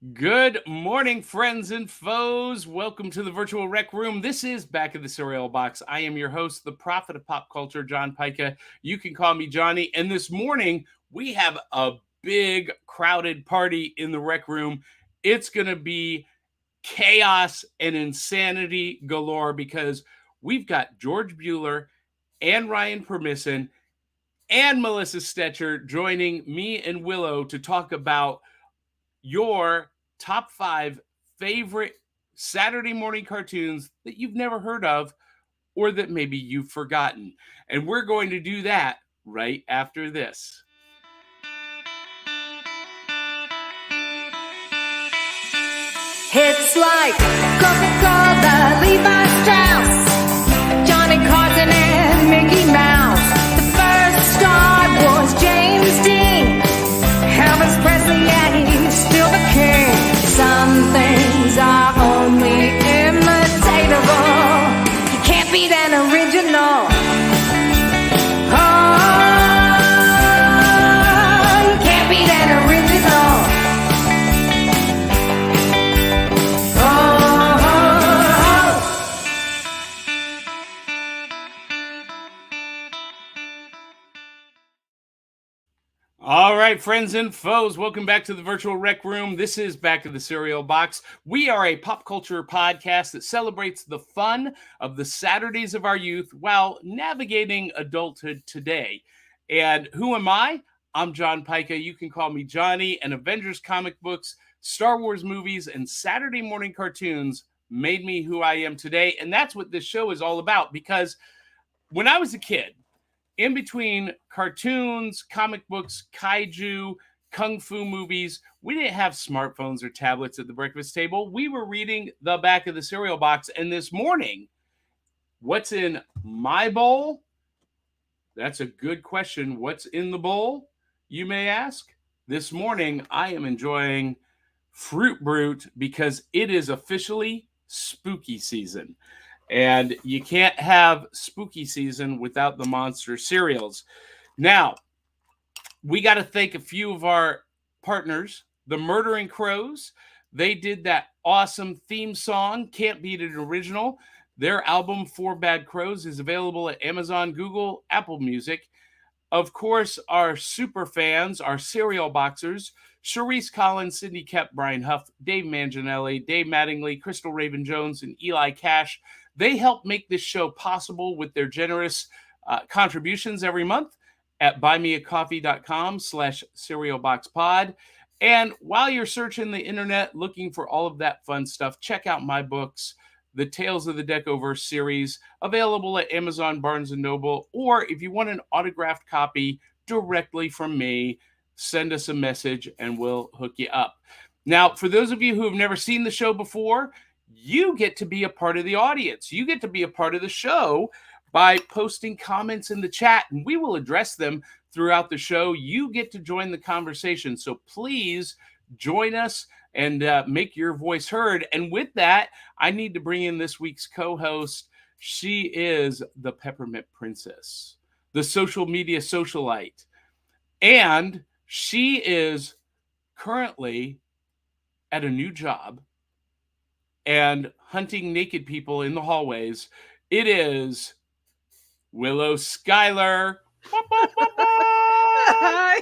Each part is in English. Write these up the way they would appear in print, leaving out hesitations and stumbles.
Good morning, friends and foes. Welcome to the virtual rec room. This is Back of the Cereal Box. I am your host, the prophet of pop culture, John Pyka. You can call me Johnny. And this morning, we have a big crowded party in the rec room. It's going to be chaos and insanity galore because we've got George Buehler and Ryan Permison and Melissa Stecher joining me and Willow to talk about your top 5 favorite Saturday morning cartoons that you've never heard of or that maybe you've forgotten. And we're going to do that right after this. It's like Coca-Cola, Levi Strauss, Johnny Carson and Mickey Mouse. The first star was James Dean. Elvis Presley, yeah, he's still the king. Some things are only imitatable. You can't beat an original. Oh, you can't beat an original. All right, friends and foes, welcome back to the virtual rec room. This is Back of the Cereal Box. We are a pop culture podcast that celebrates the fun of the Saturdays of our youth while navigating adulthood today. And who am I? I'm John Pyka. You can call me Johnny. And Avengers comic books, Star Wars movies, and Saturday morning cartoons made me who I am today. And that's what this show is all about, because when I was a kid, in between cartoons, comic books, kaiju, kung fu movies, we didn't have smartphones or tablets at the breakfast table. We were reading the back of the cereal box. And this morning, what's in my bowl? That's a good question. What's in the bowl, you may ask? This morning, I am enjoying Fruit Brute because it is officially spooky season. And you can't have spooky season without the monster cereals. Now, we got to thank a few of our partners, the Murdering Crows. They did that awesome theme song, Can't Beat It Original. Their album, Four Bad Crows, is available at Amazon, Google, Apple Music. Of course, our super fans, our cereal boxers, Charisse Collins, Cindy Kep, Brian Huff, Dave Manginelli, Dave Mattingly, Crystal Raven Jones, and Eli Cash. They help make this show possible with their generous contributions every month at buymeacoffee.com/cerealboxpod. And while you're searching the internet looking for all of that fun stuff, check out my books, the Tales of the Deckoverse series, available at Amazon, Barnes & Noble, or if you want an autographed copy directly from me, send us a message and we'll hook you up. Now, for those of you who have never seen the show before, you get to be a part of the audience. You get to be a part of the show by posting comments in the chat, and we will address them throughout the show. You get to join the conversation, so please join us and make your voice heard. And with that, I need to bring in this week's co-host. She is the Peppermint Princess, the social media socialite, and she is currently at a new job and hunting naked people in the hallways. It is Willow Skylor. Hi.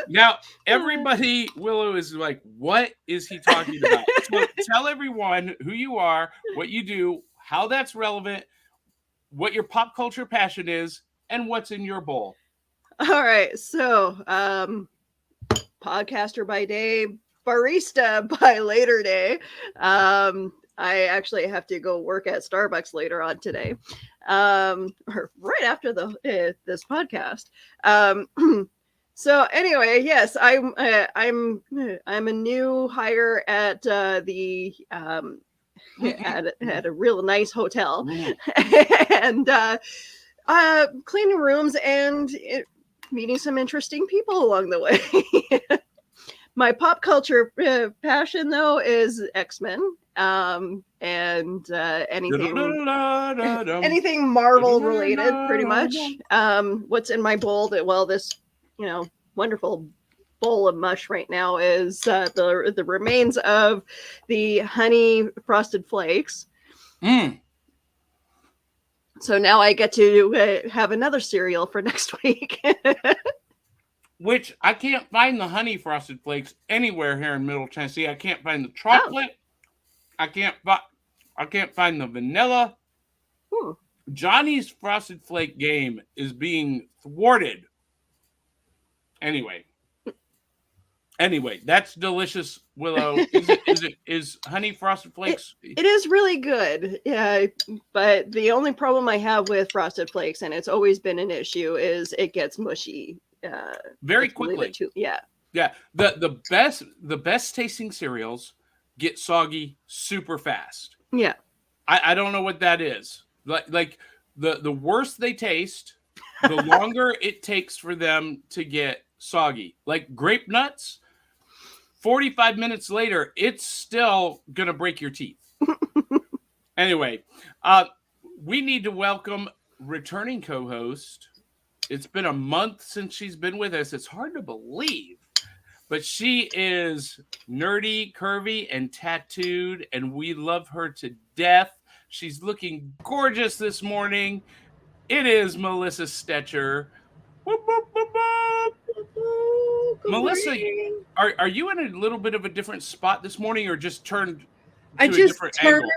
Now, everybody, Willow is like, what is he talking about? So tell everyone who you are, what you do, how that's relevant, what your pop culture passion is, and what's in your bowl. All right. So, podcaster by day, barista by later day. I actually have to go work at Starbucks later on today, or right after this podcast. So anyway, yes, I'm a new hire at the at a real nice hotel, and cleaning rooms and meeting some interesting people along the way. My pop culture passion, though, is X-Men, and anything Marvel related, pretty much. What's in my bowl? Well, this wonderful bowl of mush right now is the remains of the honey frosted flakes. So now I get to have another cereal for next week. Which I can't find the honey frosted flakes anywhere here in Middle Tennessee. I can't find the chocolate. I can't find the vanilla. Johnny's Frosted Flake game is being thwarted. Anyway, that's delicious, Willow. Is honey Frosted Flakes? It is really good. Yeah, but the only problem I have with Frosted Flakes, and it's always been an issue, is it gets mushy very quickly. Yeah. The best tasting cereals get soggy super fast. Yeah. I don't know what that is. Like the worse they taste, the longer it takes for them to get soggy. Like grape nuts, 45 minutes later, it's still gonna break your teeth. Anyway, we need to welcome returning co-host. It's been a month since she's been with us. It's hard to believe, but she is nerdy, curvy, and tattooed, and we love her to death. She's looking gorgeous this morning. It is Melissa Stecher. Whoop, whoop, whoop, whoop. Melissa, are you in a little bit of a different spot this morning, or just turned to a different angle?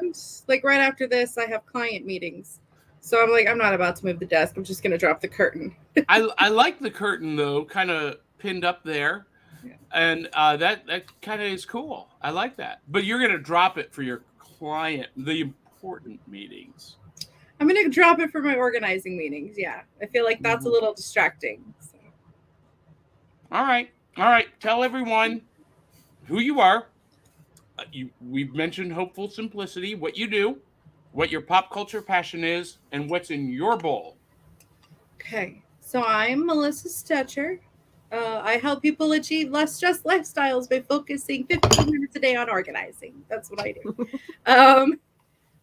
Like right after this, I have client meetings. So I'm like, I'm not about to move the desk. I'm just going to drop the curtain. I like the curtain, though, kind of pinned up there. Yeah. And that kind of is cool. I like that. But you're going to drop it for your client, the important meetings. I'm going to drop it for my organizing meetings. Yeah. I feel like that's a little distracting. So. All right. Tell everyone who you are. We've mentioned Hopeful Simplicity, what you do, what your pop culture passion is, and what's in your bowl. Okay. So I'm Melissa Stecher. I help people achieve less stress lifestyles by focusing 15 minutes a day on organizing. That's what I do.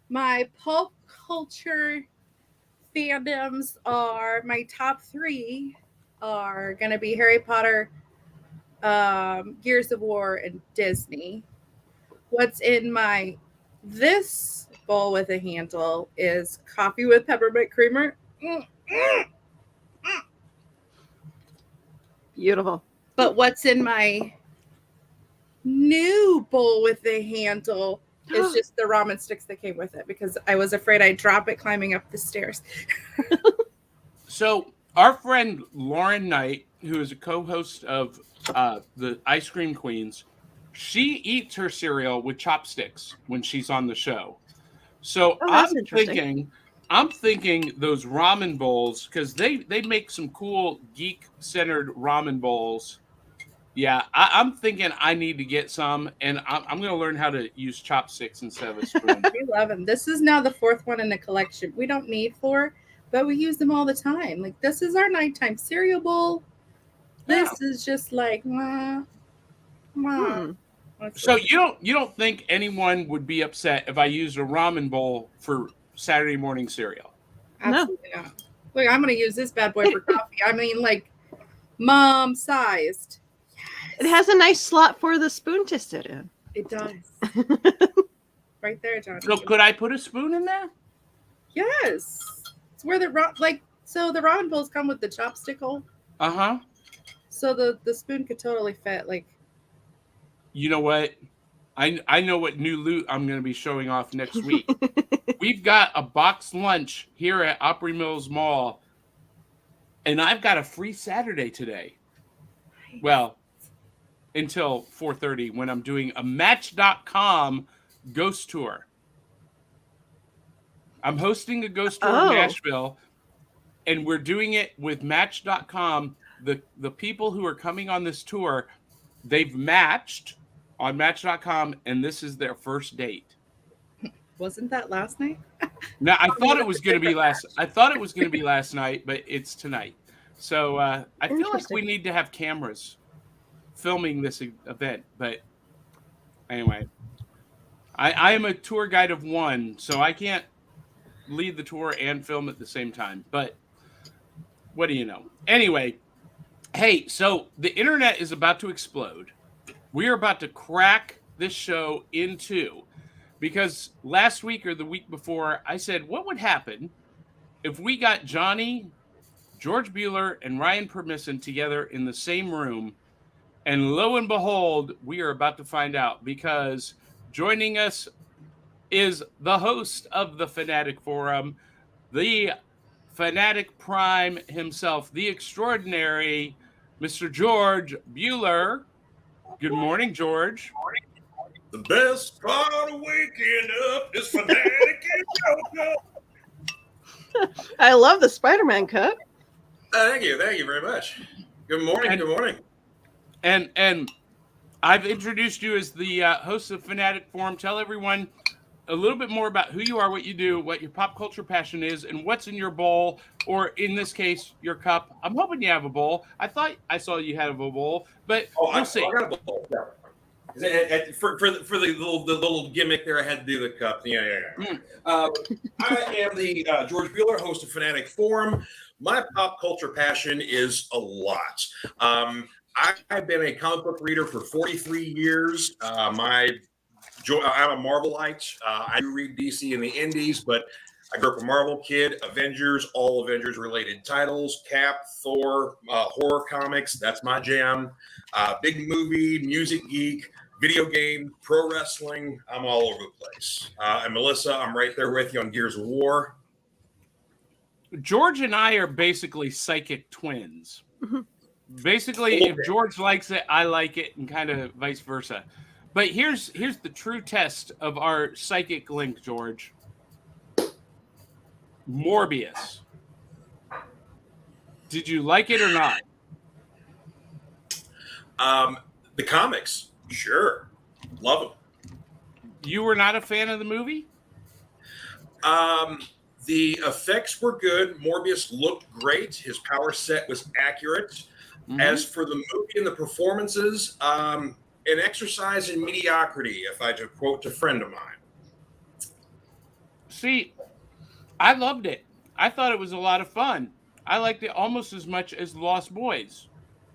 My pop culture fandoms are, my top 3 are going to be Harry Potter, Gears of War, and Disney. What's in this bowl with a handle is coffee with peppermint creamer. Beautiful. But what's in my new bowl with the handle is just the ramen sticks that came with it, because I was afraid I'd drop it climbing up the stairs. So our friend Lauren Knight, who is a co-host of the Ice Cream Queens, she eats her cereal with chopsticks when she's on the show. So I'm thinking those ramen bowls, because they make some cool geek-centered ramen bowls. Yeah, I'm thinking I need to get some, and I'm going to learn how to use chopsticks instead of a spoon. We love them. This is now the 4th one in the collection. We don't need 4, but we use them all the time. Like, this is our nighttime cereal bowl. This is just like, So you don't think anyone would be upset if I used a ramen bowl for Saturday morning cereal? Absolutely not. Look, I'm going to use this bad boy for coffee. I mean, like, mom-sized. It has a nice slot for the spoon to sit in. It does. Right there, John. So could I put a spoon in there? Yes. It's where the ramen bowls come with the chopstick hole. Uh-huh. So the spoon could totally fit. Like, you know what? I know what new loot I'm going to be showing off next week. We've got a box lunch here at Opry Mills Mall, and I've got a free Saturday today. Nice. Well, until 4:30 when I'm doing a Match.com ghost tour. I'm hosting a ghost tour in Nashville, and we're doing it with Match.com. The people who are coming on this tour, they've matched on Match.com, and this is their first date. Wasn't that last night? No, I thought it was going to be last night, but it's tonight. So I feel like we need to have cameras filming this event. But anyway, I am a tour guide of one, so I can't lead the tour and film at the same time. But what do you know? Anyway, Hey, so the internet is about to explode. We are about to crack this show in two because last week or the week before, I said, what would happen if we got Johnny, George Buehler, and Ryan Permison together in the same room? And lo and behold, we are about to find out because joining us is the host of the Fanatic Forum, the Fanatic Prime himself, the extraordinary Mr. George Buehler. Good morning, George. The best part of waking up is Fanatic and Coco. I love the Spider-Man cup. Thank you very much. Good morning. Good morning. And I've introduced you as the host of Fanatic Forum. Tell everyone a little bit more about who you are, what you do, what your pop culture passion is, and what's in your bowl, or in this case, your cup. I'm hoping you have a bowl. I thought I saw you had a bowl, but we'll see. I got a bowl. Yeah. For the little gimmick there, I had to do the cup. Yeah. I am the George Buehler, host of Fanatic Forum. My pop culture passion is a lot. I've been a comic book reader for 43 years. I'm a Marvelite. I do read DC and the Indies, but I grew up a Marvel kid. Avengers, all Avengers related titles. Cap, Thor, horror comics. That's my jam. Big movie, music geek, video game, pro wrestling. I'm all over the place. And Melissa, I'm right there with you on Gears of War. George and I are basically psychic twins. Basically, if George likes it, I like it, and kind of vice versa. But here's the true test of our psychic link, George. Morbius. Did you like it or not? The comics, sure. Love them. You were not a fan of the movie? The effects were good. Morbius looked great. His power set was accurate. Mm-hmm. As for the movie and the performances, an exercise in mediocrity, if I just quote a friend of mine. See, I loved it. I thought it was a lot of fun. I liked it almost as much as Lost Boys.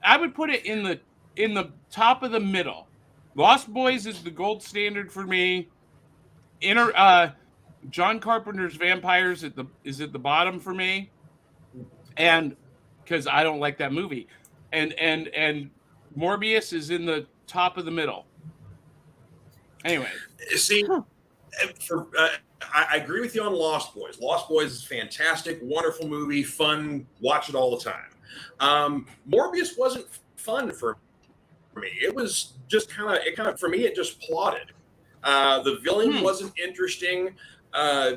I would put it in the top of the middle. Lost Boys is the gold standard for me. John Carpenter's Vampires is at the bottom for me, and because I don't like that movie, and Morbius is in the top of the middle. Anyway, see, I agree with you on Lost Boys. Lost Boys is fantastic, wonderful movie, fun, watch it all the time. Morbius wasn't fun for me. It was just kind of for me, it just plotted. The villain wasn't interesting.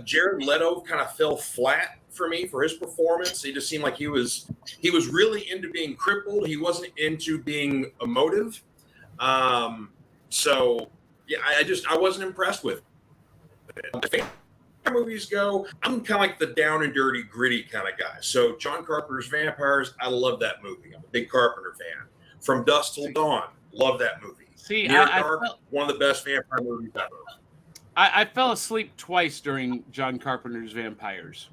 Jared Leto kind of fell flat for me for his performance. He just seemed like he was really into being crippled. He wasn't into being emotive. So yeah, I wasn't impressed with it. Movies go, I'm kind of like the down and dirty, gritty kind of guy. So John Carpenter's Vampires, I love that movie. I'm a big Carpenter fan. From Dusk Till Dawn, love that movie. See, Near Dark, one of the best vampire movies ever. I fell asleep twice during John Carpenter's Vampires,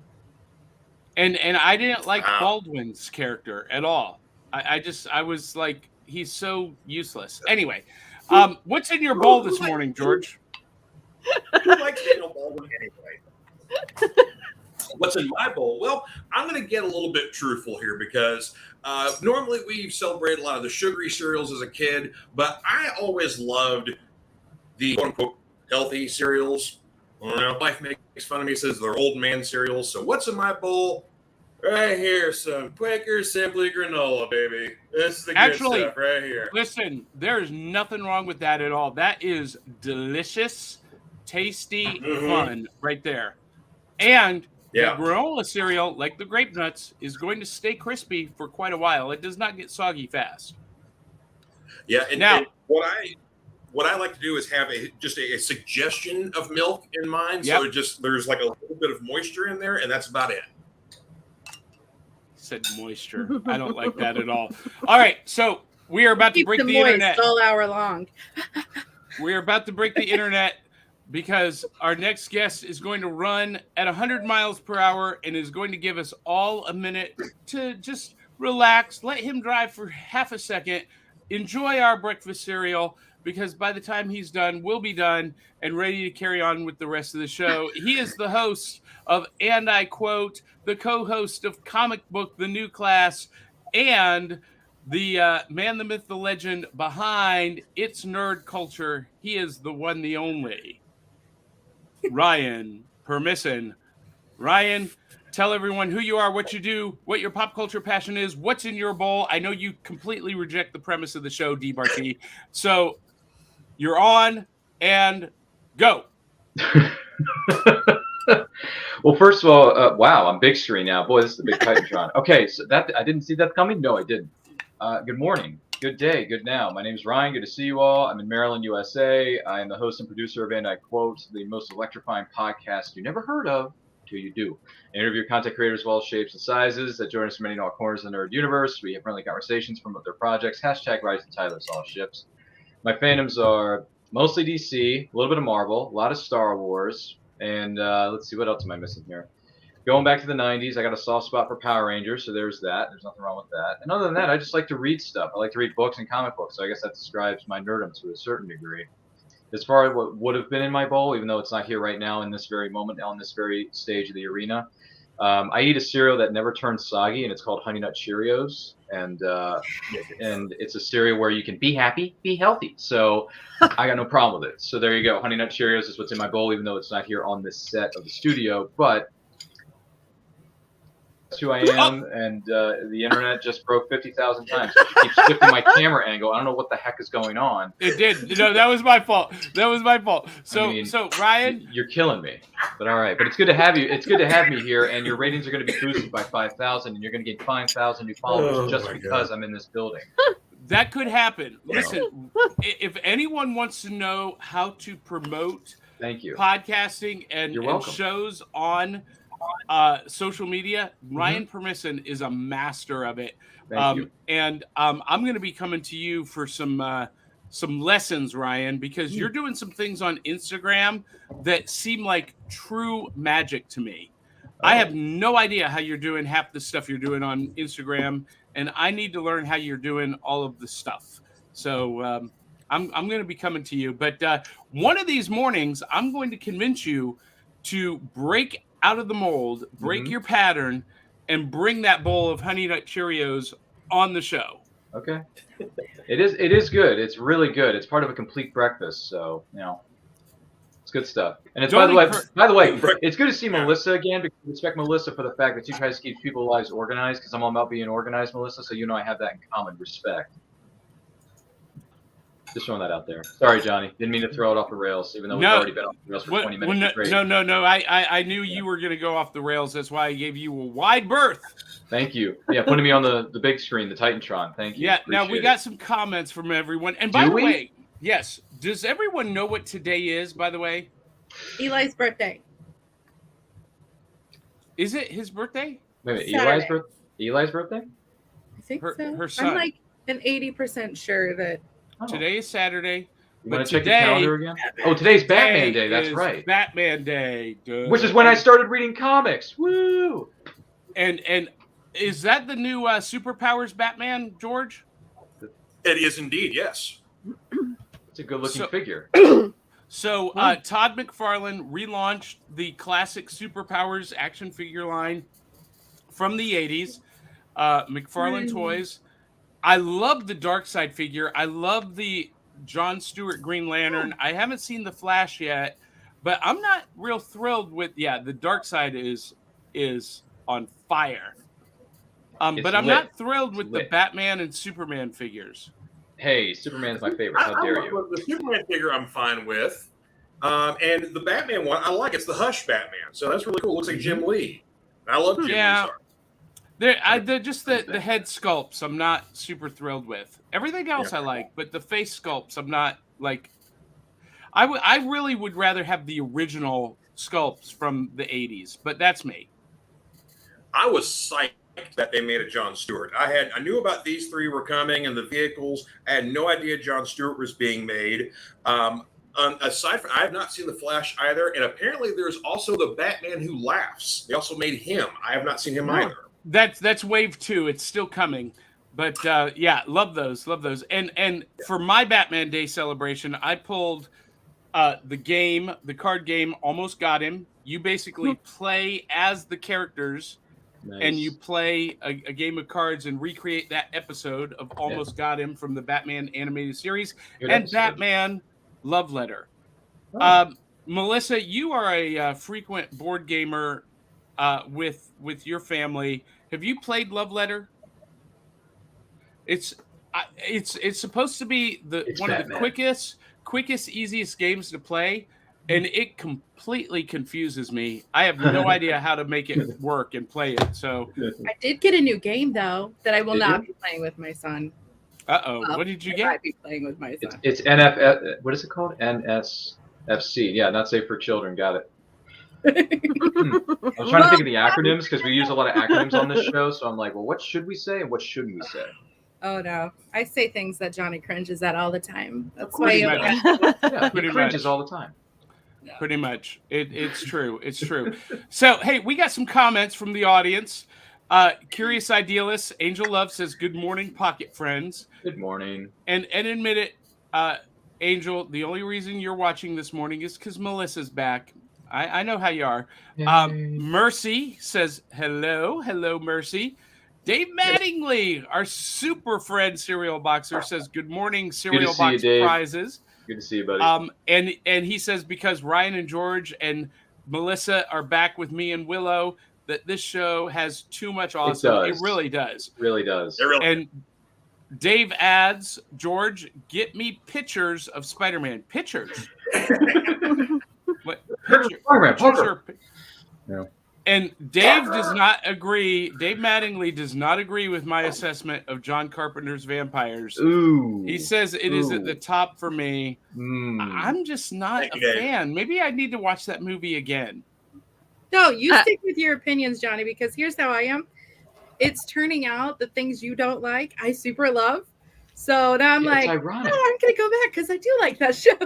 and I didn't like Baldwin's character at all. I was like, he's so useless. Anyway, what's in your bowl this morning, George? Who likes Daniel Baldwin anyway? What's in my bowl? Well, I'm going to get a little bit truthful here because normally we celebrate a lot of the sugary cereals as a kid, but I always loved the quote-unquote healthy cereals. My wife makes fun of me, says they're old man cereals. So what's in my bowl? Right here, some Quaker Simply granola, baby. This is the good stuff right here. Listen, there's nothing wrong with that at all. That is delicious, tasty, fun right there. And the granola cereal, like the grape nuts, is going to stay crispy for quite a while. It does not get soggy fast. Yeah, and what I like to do is have just a suggestion of milk in mind. So there's like a little bit of moisture in there, and that's about it. Said moisture. I don't like that at all. All right, so we are about to break the internet all hour long. We are about to break the internet because our next guest is going to run at 100 miles per hour and is going to give us all a minute to just relax, let him drive for half a second, enjoy our breakfast cereal, because by the time he's done, we'll be done and ready to carry on with the rest of the show. He is the host of, and I quote, the co-host of Comic Book, The New Class, and the man, the myth, the legend behind It's Nerd Culture. He is the one, the only, Ryan Permison. Ryan, tell everyone who you are, what you do, what your pop culture passion is, what's in your bowl. I know you completely reject the premise of the show, D-Barty. So you're on and go. Well, first of all, wow, I'm big screen now. Boy, this is the big Titantron. Okay, so that I didn't see that coming. No, I didn't. Good morning, good day, good now. My name is Ryan. Good to see you all. I'm in Maryland, USA. I am the host and producer of, and I quote, the most electrifying podcast you never heard of till you do. I interview content creators of all shapes and sizes that join us from many all corners of the nerd universe. We have friendly conversations, promote their projects. Hashtag Rise and Tyler's all ships. My fandoms are mostly DC, a little bit of Marvel, a lot of Star Wars, and let's see, what else am I missing here? Going back to the 90s, I got a soft spot for Power Rangers, so there's that. There's nothing wrong with that. And other than that, I just like to read stuff. I like to read books and comic books, so I guess that describes my nerdom to a certain degree. As far as what would have been in my bowl, even though it's not here right now in this very moment, on this very stage of the arena, I eat a cereal that never turns soggy, and it's called Honey Nut Cheerios. And it's a cereal where you can be happy, be healthy. So I got no problem with it. So there you go. Honey Nut Cheerios is what's in my bowl, even though it's not here on this set of the studio. But that's who I am, and the internet just broke 50,000 times. It keeps shifting my camera angle. I don't know what the heck is going on. It did. No, that was my fault. That was my fault. So, I mean, so Ryan, you're killing me. But all right. But it's good to have you. It's good to have me here, and your ratings are going to be boosted by 5,000, and you're going to get 5,000 new followers just because I'm in this building. that could happen. Listen, if anyone wants to know how to promote Thank you. podcasting and welcome. shows on social media, Ryan Permison is a master of it. Thank you. And I'm going to be coming to you for some lessons, Ryan, because you're doing some things on Instagram that seem like true magic to me. I have no idea how you're doing half the stuff you're doing on Instagram, and I need to learn how you're doing all of the stuff. So I'm going to be coming to you. But one of these mornings, I'm going to convince you to break out of the mold, break your pattern, and bring that bowl of Honey Nut Cheerios on the show. Okay. It is good. It's really good. It's part of a complete breakfast, so it's good stuff. And it's by the way, it's good to see Melissa again, because I respect Melissa for the fact that she tries to keep people's lives organized, because I'm all about being organized, Melissa. So I have that in common. Respect. Just throwing that out there. Sorry, Johnny. Didn't mean to throw it off the rails, even though we've already been off the rails for 20 minutes. No. I knew you were going to go off the rails. That's why I gave you a wide berth. Thank you. Yeah, putting me on the big screen, the Titantron. Thank you. Yeah, now we got some comments from everyone. And by the way, yes, does everyone know what today is, by the way? Eli's birthday. Is it his birthday? Wait, Eli's birthday? I think so. Her son. I'm like an 80% sure that. Today is Saturday. You want to check the calendar again? Oh, today's Batman Day. That's right. Batman Day. Duh. Which is when I started reading comics. Woo! And is that the new superpowers Batman, George? It is indeed, yes. It's a good-looking figure. So Todd McFarlane relaunched the classic superpowers action figure line from the 80s. McFarlane Toys. I love the Darkseid figure. I love the John Stewart Green Lantern. I haven't seen the Flash yet, but I'm not real thrilled with. Yeah, the Darkseid is on fire. But I'm not thrilled with the Batman and Superman figures. Hey, Superman's my favorite. How dare you? The Superman figure I'm fine with, and the Batman one I like. It's the Hush Batman, so that's really cool. It looks like Jim Lee. I love Jim Lee's art. They're just the head sculpts I'm not super thrilled with. Everything else I like, but the face sculpts I'm not like. I really would rather have the original sculpts from the 80s, but that's me. I was psyched that they made a John Stewart. I knew about these three were coming and the vehicles. I had no idea John Stewart was being made. Aside from, I have not seen the Flash either, and apparently there's also the Batman who laughs. They also made him. I have not seen him either. That's wave 2. It's still coming. But yeah, love those. And for my Batman Day celebration, I pulled the card game Almost Got Him. You basically play as the characters. Nice. And you play a game of cards and recreate that episode of Almost Got Him from the Batman animated series. Good and episode. Batman Love Letter. Oh. Melissa, you are a frequent board gamer with your family. Have you played Love Letter? It's supposed to be one of the quickest, easiest games to play. And it completely confuses me. I have no idea how to make it work and play it. So I did get a new game though that I will not be playing with my son. what did you I get? might be playing with my son. It's NF. What is it called? NSFC. Yeah, not safe for children. Got it. I was trying to think of the acronyms because we use a lot of acronyms on this show. So I'm like, well, what should we say and what shouldn't we say? Oh no, I say things that Johnny cringes at all the time. That's Pretty why. much. Yeah, Pretty he cringes much. all the time. Pretty much. It's true. It's true. So, hey, we got some comments from the audience. Curious Idealist, Angel Love says, good morning, Pocket Friends. Good morning. And admit it, Angel, the only reason you're watching this morning is because Melissa's back. I know how you are. Mercy says, hello, Mercy. Dave Mattingly, our super friend Cereal Boxer, says, good morning, Cereal Box Prizes. Good to see you, buddy. And he says, because Ryan and George and Melissa are back with me and Willow, that this show has too much awesome. It really does. Really does. And Dave adds, George, get me pictures of Spider-Man. Pictures? What? Picture. No. And Dave does not agree. Dave Mattingly does not agree with my assessment of John Carpenter's Vampires. Ooh. He says it is at the top for me. I'm just not a fan. Maybe I need to watch that movie again. No, you stick with your opinions, Johnny, because here's how I am. It's turning out the things you don't like, I super love. So now I'm like, ironic. no, I'm going to go back because I do like that show.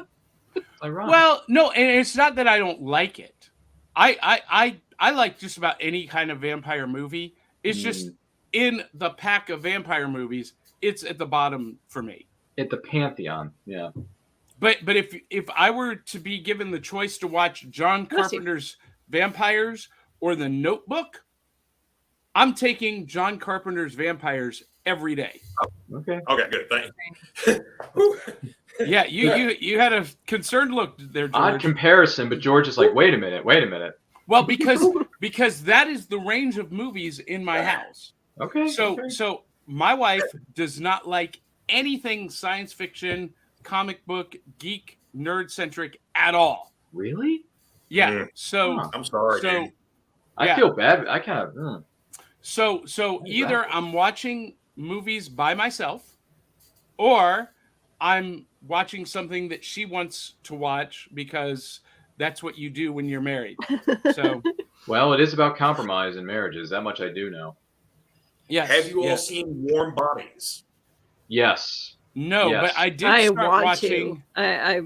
Ironic. Well, no, and it's not that I don't like it. I like just about any kind of vampire movie. It's just in the pack of vampire movies, it's at the bottom for me. At the pantheon, yeah. But if I were to be given the choice to watch John Carpenter's Vampires or The Notebook, I'm taking John Carpenter's Vampires every day. Okay. Okay, good. Thank you. Yeah, you had a concerned look there, George. Odd comparison, but George is like, wait a minute. Well, because that is the range of movies in my house. Okay. So my wife does not like anything science fiction, comic book, geek, nerd centric at all. Really? Yeah. So I'm sorry. So dude. I feel bad. I kind of. So either I'm watching movies by myself, or I'm watching something that she wants to watch because that's what you do when you're married. So, well, it is about compromise in marriages. That much I do know. Yes. Have you all seen Warm Bodies? Yes. No, but I did start watching. I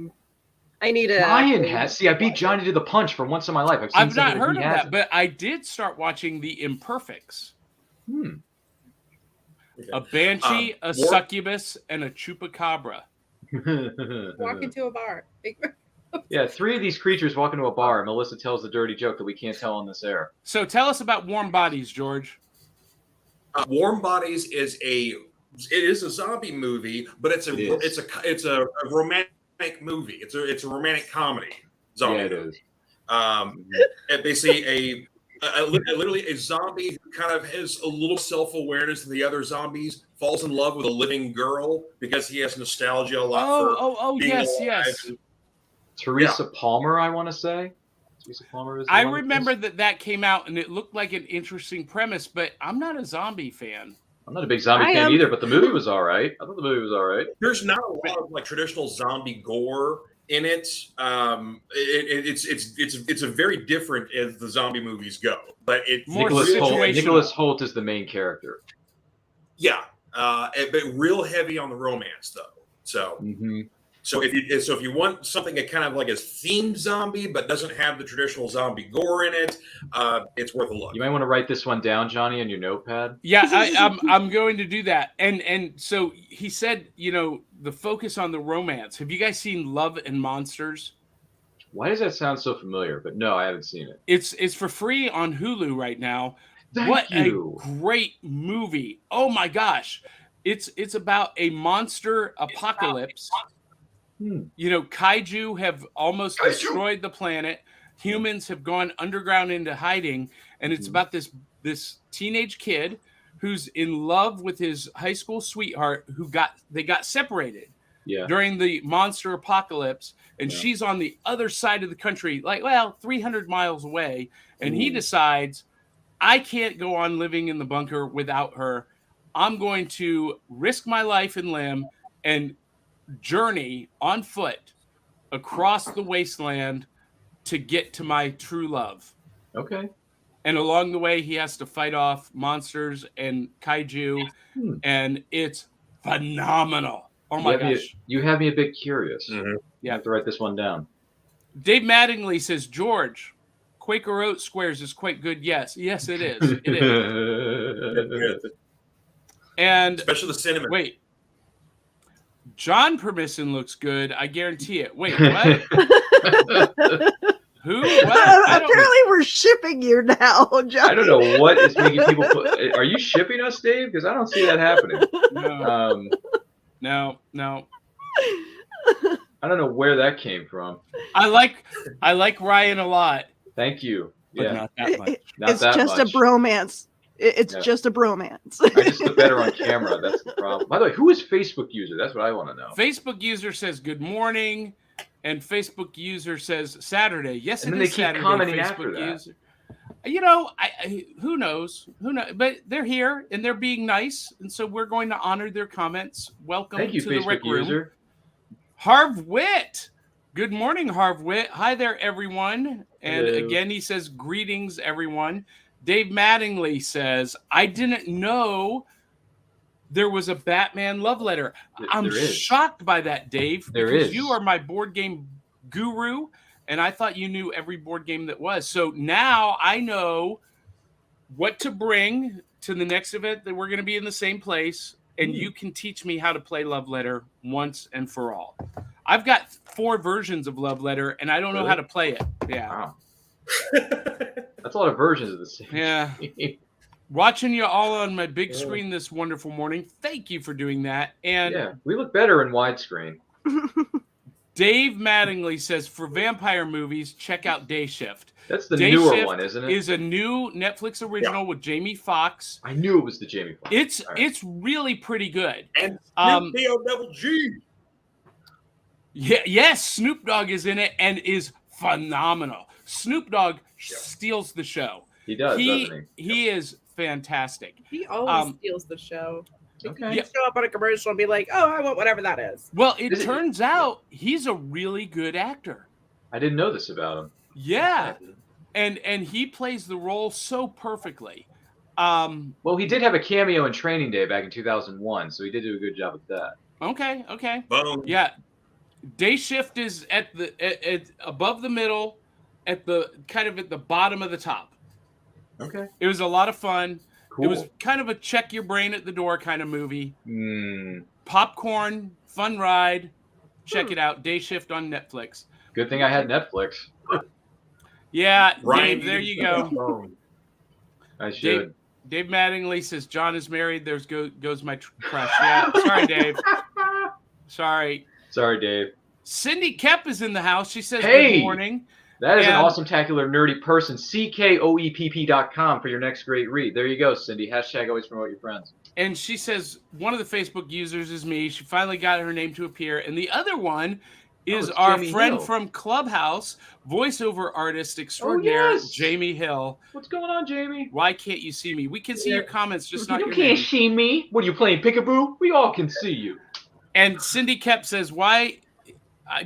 need a. Ryan has. See, I beat Johnny to the punch for once in my life. I've not heard of that, but I did start watching The Imperfects. A banshee, a succubus, and a chupacabra. Walk into a bar. Yeah, 3 of these creatures walk into a bar, and Melissa tells the dirty joke that we can't tell on this air. So tell us about Warm Bodies, George. Warm Bodies is a zombie movie, but it's a romantic movie. It's a romantic comedy zombie. Yeah, it is. And basically literally a zombie who kind of has a little self-awareness than the other zombies, falls in love with a living girl because he has nostalgia a lot being alive. Teresa Palmer, I want to say. Teresa Palmer is. I remember that came out and it looked like an interesting premise, but I'm not a zombie fan. I'm not a big zombie fan either, but the movie was all right. I thought the movie was all right. There's not a lot of like traditional zombie gore in it. It's a very different as the zombie movies go, but it's more Nicholas Hoult is the main character. Yeah, but real heavy on the romance though. So So if you want something that kind of like a themed zombie but doesn't have the traditional zombie gore in it, it's worth a look. You might want to write this one down, Johnny, on your notepad. Yeah, I'm going to do that. And so he said, the focus on the romance. Have you guys seen Love and Monsters? Why does that sound so familiar? But no, I haven't seen it. It's for free on Hulu right now. Thank you. A great movie. Oh my gosh. It's about a monster apocalypse. Kaiju have almost destroyed the planet. Humans have gone underground into hiding, and it's about this teenage kid who's in love with his high school sweetheart they got separated during the monster apocalypse, and she's on the other side of the country, 300 miles away, and he decides, I can't go on living in the bunker without her. I'm going to risk my life and limb and journey on foot across the wasteland to get to my true love. Okay. And along the way, he has to fight off monsters and kaiju, and it's phenomenal. Oh my gosh. You have me a bit curious. Mm-hmm. You have to write this one down. Dave Mattingly says, George, Quaker Oat Squares is quite good. Yes, it is. It is. And especially the cinnamon. Wait. John Permison looks good. I guarantee it. Wait, what? Who? What? Apparently, we're shipping you now, John. I don't know what is making people put. Are you shipping us, Dave? Because I don't see that happening. No. I don't know where that came from. I like Ryan a lot. Thank you. But not that much. It's just a bromance. It's just a bromance. I just look better on camera. That's the problem. By the way, who is Facebook user? That's what I want to know. Facebook user says good morning, and Facebook user says Saturday. Yes, and it then is they keep Saturday. commenting Facebook after that. user. Who knows? But they're here and they're being nice, and so we're going to honor their comments. Welcome Thank you, to Facebook the Rec user. Room. Harv Witt. Good morning, Harv Witt. Hi there, everyone. And Hello. again, he says greetings, everyone. Dave Mattingly says, I didn't know there was a Batman love letter. I'm shocked by that, Dave, because you are my board game guru, and I thought you knew every board game that was. So now I know what to bring to the next event that we're going to be in the same place, and you can teach me how to play Love Letter once and for all. I've got 4 versions of Love Letter, and I don't know how to play it. Yeah. Wow. That's a lot of versions of the same. Yeah. Watching you all on my big screen this wonderful morning. Thank you for doing that. And we look better in widescreen. Dave Mattingly says, for vampire movies, check out Day Shift. That's the Day newer Shift one, isn't it? Is a new Netflix original with Jamie Foxx. I knew it was the Jamie Foxx. It's really pretty good. And Snoop Yes, Snoop Dogg is in it and is phenomenal. Snoop Dogg steals the show. He does, doesn't he? He is fantastic. He always steals the show. Okay. He can show up on a commercial and be like, oh, I want whatever that is. Well, it turns out he's a really good actor. I didn't know this about him. Yeah. And he plays the role so perfectly. Well, he did have a cameo in Training Day back in 2001, so he did do a good job with that. Okay. Boom. Yeah. Day Shift is at above the middle, at the bottom of the top. Okay. It was a lot of fun. Cool. It was kind of a check your brain at the door kind of movie. Popcorn, fun ride. Check it out. Day Shift on Netflix. Good thing I had Netflix. Yeah, Ryan, Dave, there you go. I should. Dave Mattingly says John is married. There's goes my crush. Yeah, sorry, Dave. Sorry, Dave. Cindy Kep is in the house. She says Hey! good morning. That is an awesome, tacular, nerdy person. CKOEPP.com for your next great read. There you go, Cindy. Hashtag always promote your friends. And she says one of the Facebook users is me. She finally got her name to appear. And the other one is our Jamie friend Hill. from Clubhouse, voiceover artist extraordinaire, yes. Jamie Hill. What's going on, Jamie? Why can't you see me? We can see your comments, just not you your can't name. see me. What are you playing, peekaboo? We all can see you. And Cindy Kep says, why?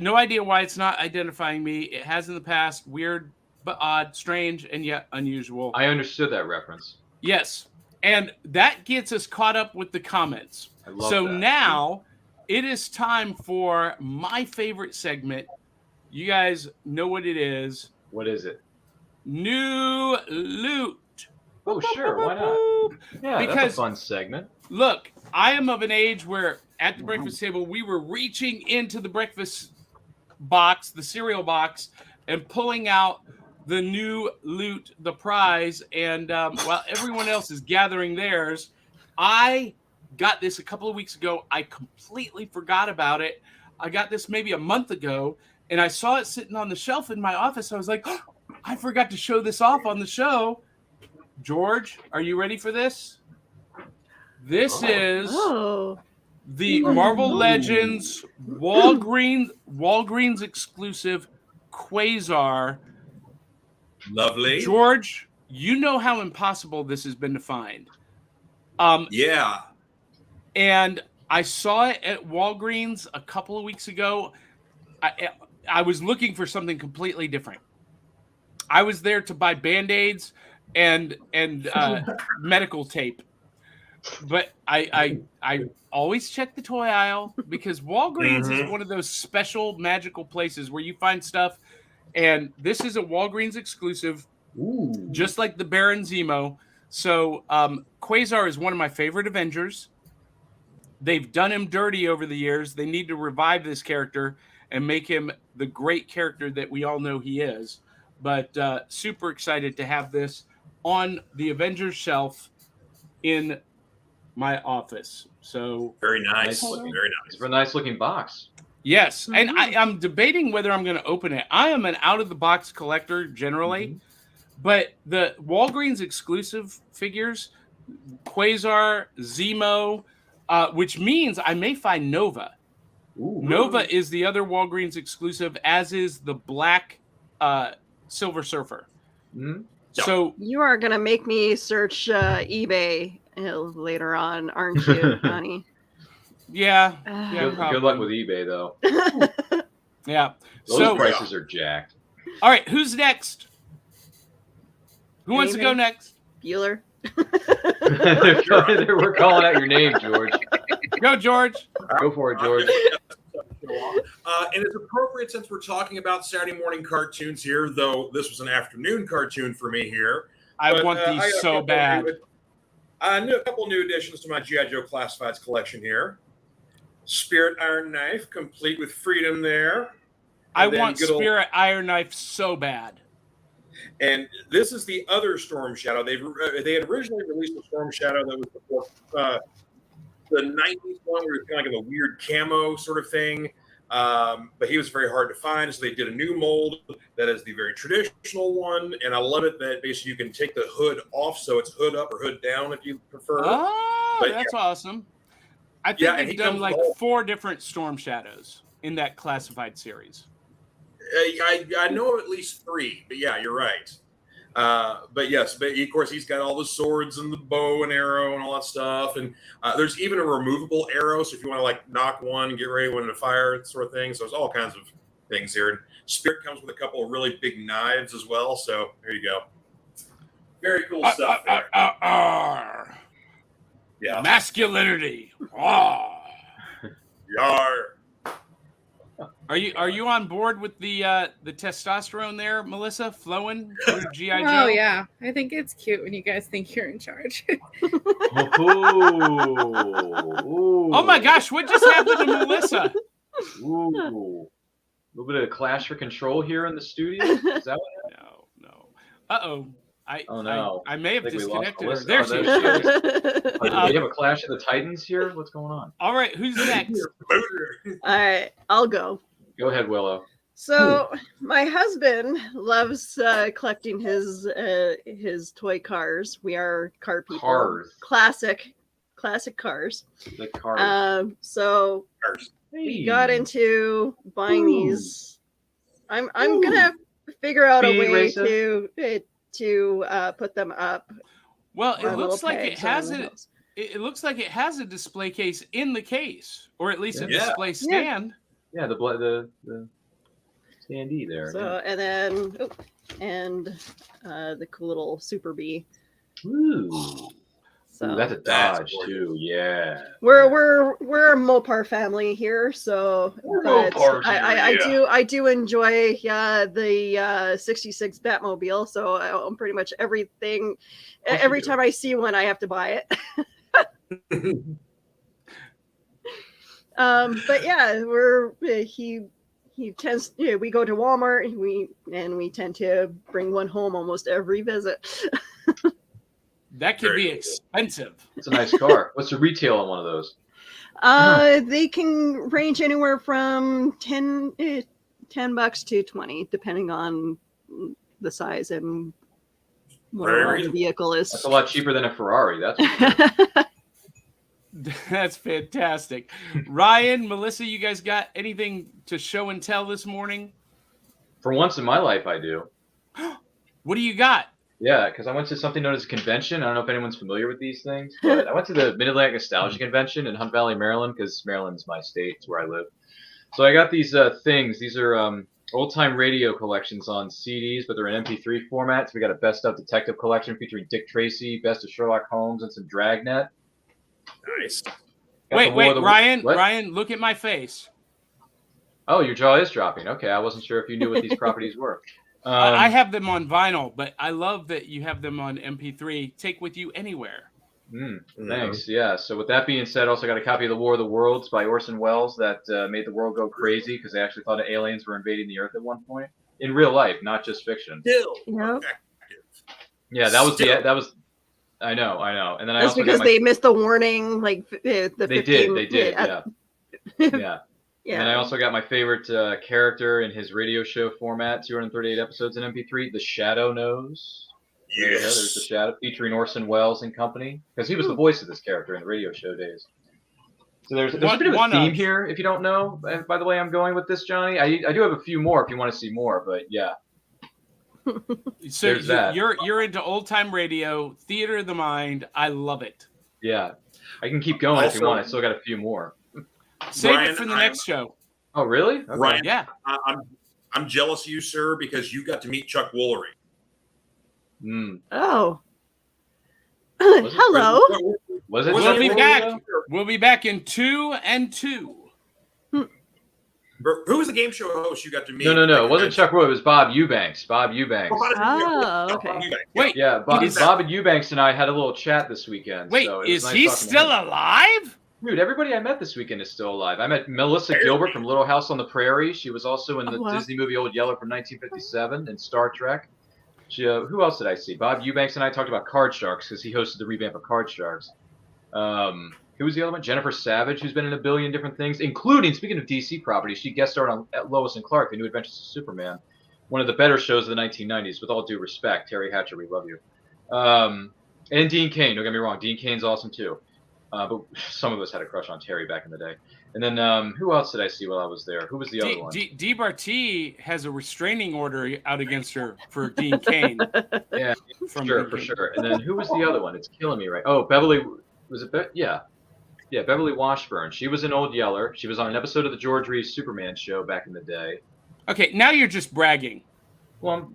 No idea why it's not identifying me. It has in the past. Weird, but odd, strange, and yet unusual. I understood that reference. Yes. And that gets us caught up with the comments. I love so that. now, it is time for my favorite segment. You guys know what it is. What is it? New loot. Oh, sure. Why not? Yeah, that's Because a fun segment. look, I am of an age where at the breakfast table we were reaching into the breakfast box, the cereal box, and pulling out the new loot, the prize. And while everyone else is gathering theirs, I got this a couple of weeks ago. I completely forgot about it. I got this maybe a month ago, and I saw it sitting on the shelf in my office. I was like, oh, I forgot to show this off on the show. George, are you ready for this? This is the Marvel Legends Walgreens exclusive Quasar. Lovely. George, you know how impossible this has been to find. Yeah. And I saw it at Walgreens a couple of weeks ago. I was looking for something completely different. I was there to buy Band-Aids and medical tape. But I always check the toy aisle because Walgreens is one of those special magical places where you find stuff. And this is a Walgreens exclusive, just like the Baron Zemo. So Quasar is one of my favorite Avengers. They've done him dirty over the years. They need to revive this character and make him the great character that we all know he is. But super excited to have this on the Avengers shelf in my office. So very nice. Very nice. It's a nice looking box. Yes. And I'm debating whether I'm going to open it. I am an out of the box collector generally, but the Walgreens exclusive figures, Quasar, Zemo, which means I may find Nova. Nova is the other Walgreens exclusive, as is the black Silver Surfer. So you are going to make me search eBay later on, aren't you, honey? Yeah. Good luck with eBay, though. Yeah. Those prices are jacked. All right. Who's next? Who wants to go next? Buehler. We're calling out your name, George. Go, George. Go for it, George. And it's appropriate since we're talking about Saturday morning cartoons here, though this was an afternoon cartoon for me here. I want these so bad. A couple new additions to my G.I. Joe Classifieds collection here. Spirit Iron Knife, complete with freedom there. I want Spirit Iron Knife so bad. And this is the other Storm Shadow. They had originally released a Storm Shadow that was before the 90s one, where it was kind of like a weird camo sort of thing. But he was very hard to find, so they did a new mold that is the very traditional one. And I love it that basically you can take the hood off, so it's hood up or hood down if you prefer. Oh, that's awesome. I think they've done like 4 different Storm Shadows in that classified series. I know of at least 3, but yeah, you're right. But yes, but of course he's got all the swords and the bow and arrow and all that stuff. And there's even a removable arrow, so if you want to like knock one, get ready to fire, sort of thing. So there's all kinds of things here. And Spirit comes with a couple of really big knives as well. So there you go. Very cool stuff there. Yeah. Masculinity. Yar. Are you on board with the testosterone there, Melissa, flowing through G.I. Joe? Oh yeah, I think it's cute when you guys think you're in charge. Oh my gosh, what just happened to Melissa? Ooh, a little bit of clash for control here in the studio. Is that what happened? No. Uh-oh. I may have disconnected her. Melissa. There she is. Do we have a clash of the Titans here? What's going on? All right, who's next? All right, I'll go. Go ahead, Willow. So my husband loves collecting his toy cars. We are car people. Cars. Classic cars. The cars. So we got into buying these. I'm gonna figure out a way to put them up. Well, it looks like it has it looks like it has a display case in the case, or at least a display stand. Yeah, the standee there. So and then the cool little Super Bee. Ooh. So Ooh, that's a That's Dodge gorgeous. too. Yeah. we're a Mopar family here, so We're but Mopars I here, I do enjoy the 66 Batmobile, so I own pretty much everything. course you Every do. time I see one, I have to buy it. But yeah, he tends, we go to Walmart and we tend to bring one home almost every visit. That could Very be cool. expensive. It's a nice car. What's the retail on one of those? They can range anywhere from $10 to 20, depending on the size and what Very the vehicle is. That's a lot cheaper than a Ferrari. That's for sure. That's fantastic. Ryan, Melissa, you guys got anything to show and tell this morning? For once in my life, I do. What do you got? Yeah, because I went to something known as a convention. I don't know if anyone's familiar with these things, but I went to the Mid-Atlantic Nostalgia Convention in Hunt Valley, Maryland, because Maryland's my state. It's where I live. So I got these things. These are old-time radio collections on CDs, but they're in MP3 format. So we got a Best of Detective collection featuring Dick Tracy, Best of Sherlock Holmes, and some Dragnet. Nice. Got the Wait, War of the- Ryan, What? Ryan, look at my face. Oh, your jaw is dropping. Okay, I wasn't sure if you knew what these properties were. I have them on vinyl, but I love that you have them on MP3. Take with you anywhere. Thanks. Yeah. So with that being said, also got a copy of The War of the Worlds by Orson Welles that made the world go crazy because they actually thought aliens were invading the Earth at one point in real life, not just fiction. Still Yep. effective. Yeah, that was Still. that was. I know. And then I That's also because got my. they missed the warning, like the They 15, did. Yeah. Yeah. Yeah. And then I also got my favorite character in his radio show format, 238 episodes in MP3, The Shadow Knows. There you go, there's The Yes. Shadow, featuring Orson Welles and company, because he was the voice of this character in the radio show days. So there's a bit of a theme here, if you don't know. By the way, I'm going with this, Johnny. I do have a few more if you want to see more, but yeah. So There's that. you're into old time radio, theater of the mind. I love it. Yeah. I can keep going if you Also- want. I still got a few more. Save Ryan, it for the I'm- next show. Oh, really? Okay. Ryan, Yeah. I'm jealous of you, sir, because you got to meet Chuck Woolery. Oh. Was it Hello. Was it? Was We'll it be Woolery, back. though? We'll be back in 2 and 2. Who was the game show host you got to meet? No. It wasn't Chuck Wood. It was Bob Eubanks. Bob Eubanks. Oh, okay. Wait, Yeah, Bob Is- and Eubanks and I had a little chat this weekend. Wait, so it was is nice he talking to still him. alive? Dude, everybody I met this weekend is still alive. I met Melissa Gilbert from Little House on the Prairie. She was also in the Oh, wow. Disney movie Old Yeller from 1957 and Star Trek. She, who else did I see? Bob Eubanks and I talked about Card Sharks because he hosted the revamp of Card Sharks. Who was the other one? Jennifer Savage, who's been in a billion different things, including, speaking of DC properties, she guest starred on Lois and Clark, The New Adventures of Superman, one of the better shows of the 1990s, with all due respect. Terry Hatcher, we love you. And Dean Cain, don't get me wrong. Dean Cain's awesome too. But some of us had a crush on Terry back in the day. And then who else did I see while I was there? Who was the other one? DeBarty has a restraining order out against her for Dean Cain. Yeah, From sure, Dean for Cain. sure. And then who was the other one? It's killing me right. Oh, Beverly. Was it? Yeah, Beverly Washburn. She was in Old Yeller. She was on an episode of the George Reeves Superman show back in the day. Okay, now you're just bragging. Well,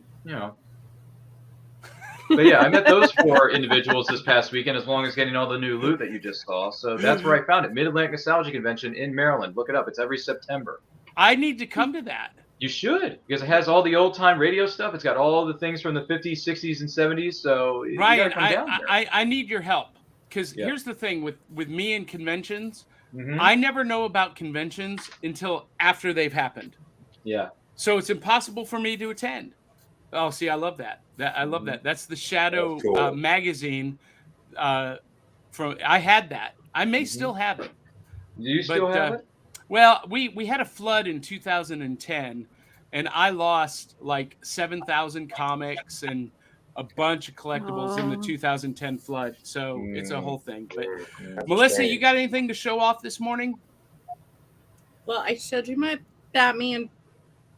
But yeah, I met those 4 individuals this past weekend, as long as getting all the new loot that you just saw. So that's where I found it. Mid-Atlantic Nostalgia Convention in Maryland. Look it up. It's every September. I need to come to that. You should, because it has all the old-time radio stuff. It's got all the things from the 50s, 60s, and 70s. So you Ryan, gotta come down there. I need your help. Because Yeah. here's the thing with me and conventions, Mhm. I never know about conventions until after they've happened. Yeah. So it's impossible for me to attend. Oh, see, I love that. I love that. That's the Shadow That's cool. magazine. From I had that. I may still have it. Do you still But, have it? Well, we had a flood in 2010, and I lost like 7,000 comics and a bunch of collectibles in the Aw. 2010 flood. So it's a whole thing. But Yeah. Melissa, you got anything to show off this morning? Well, I showed you my Batman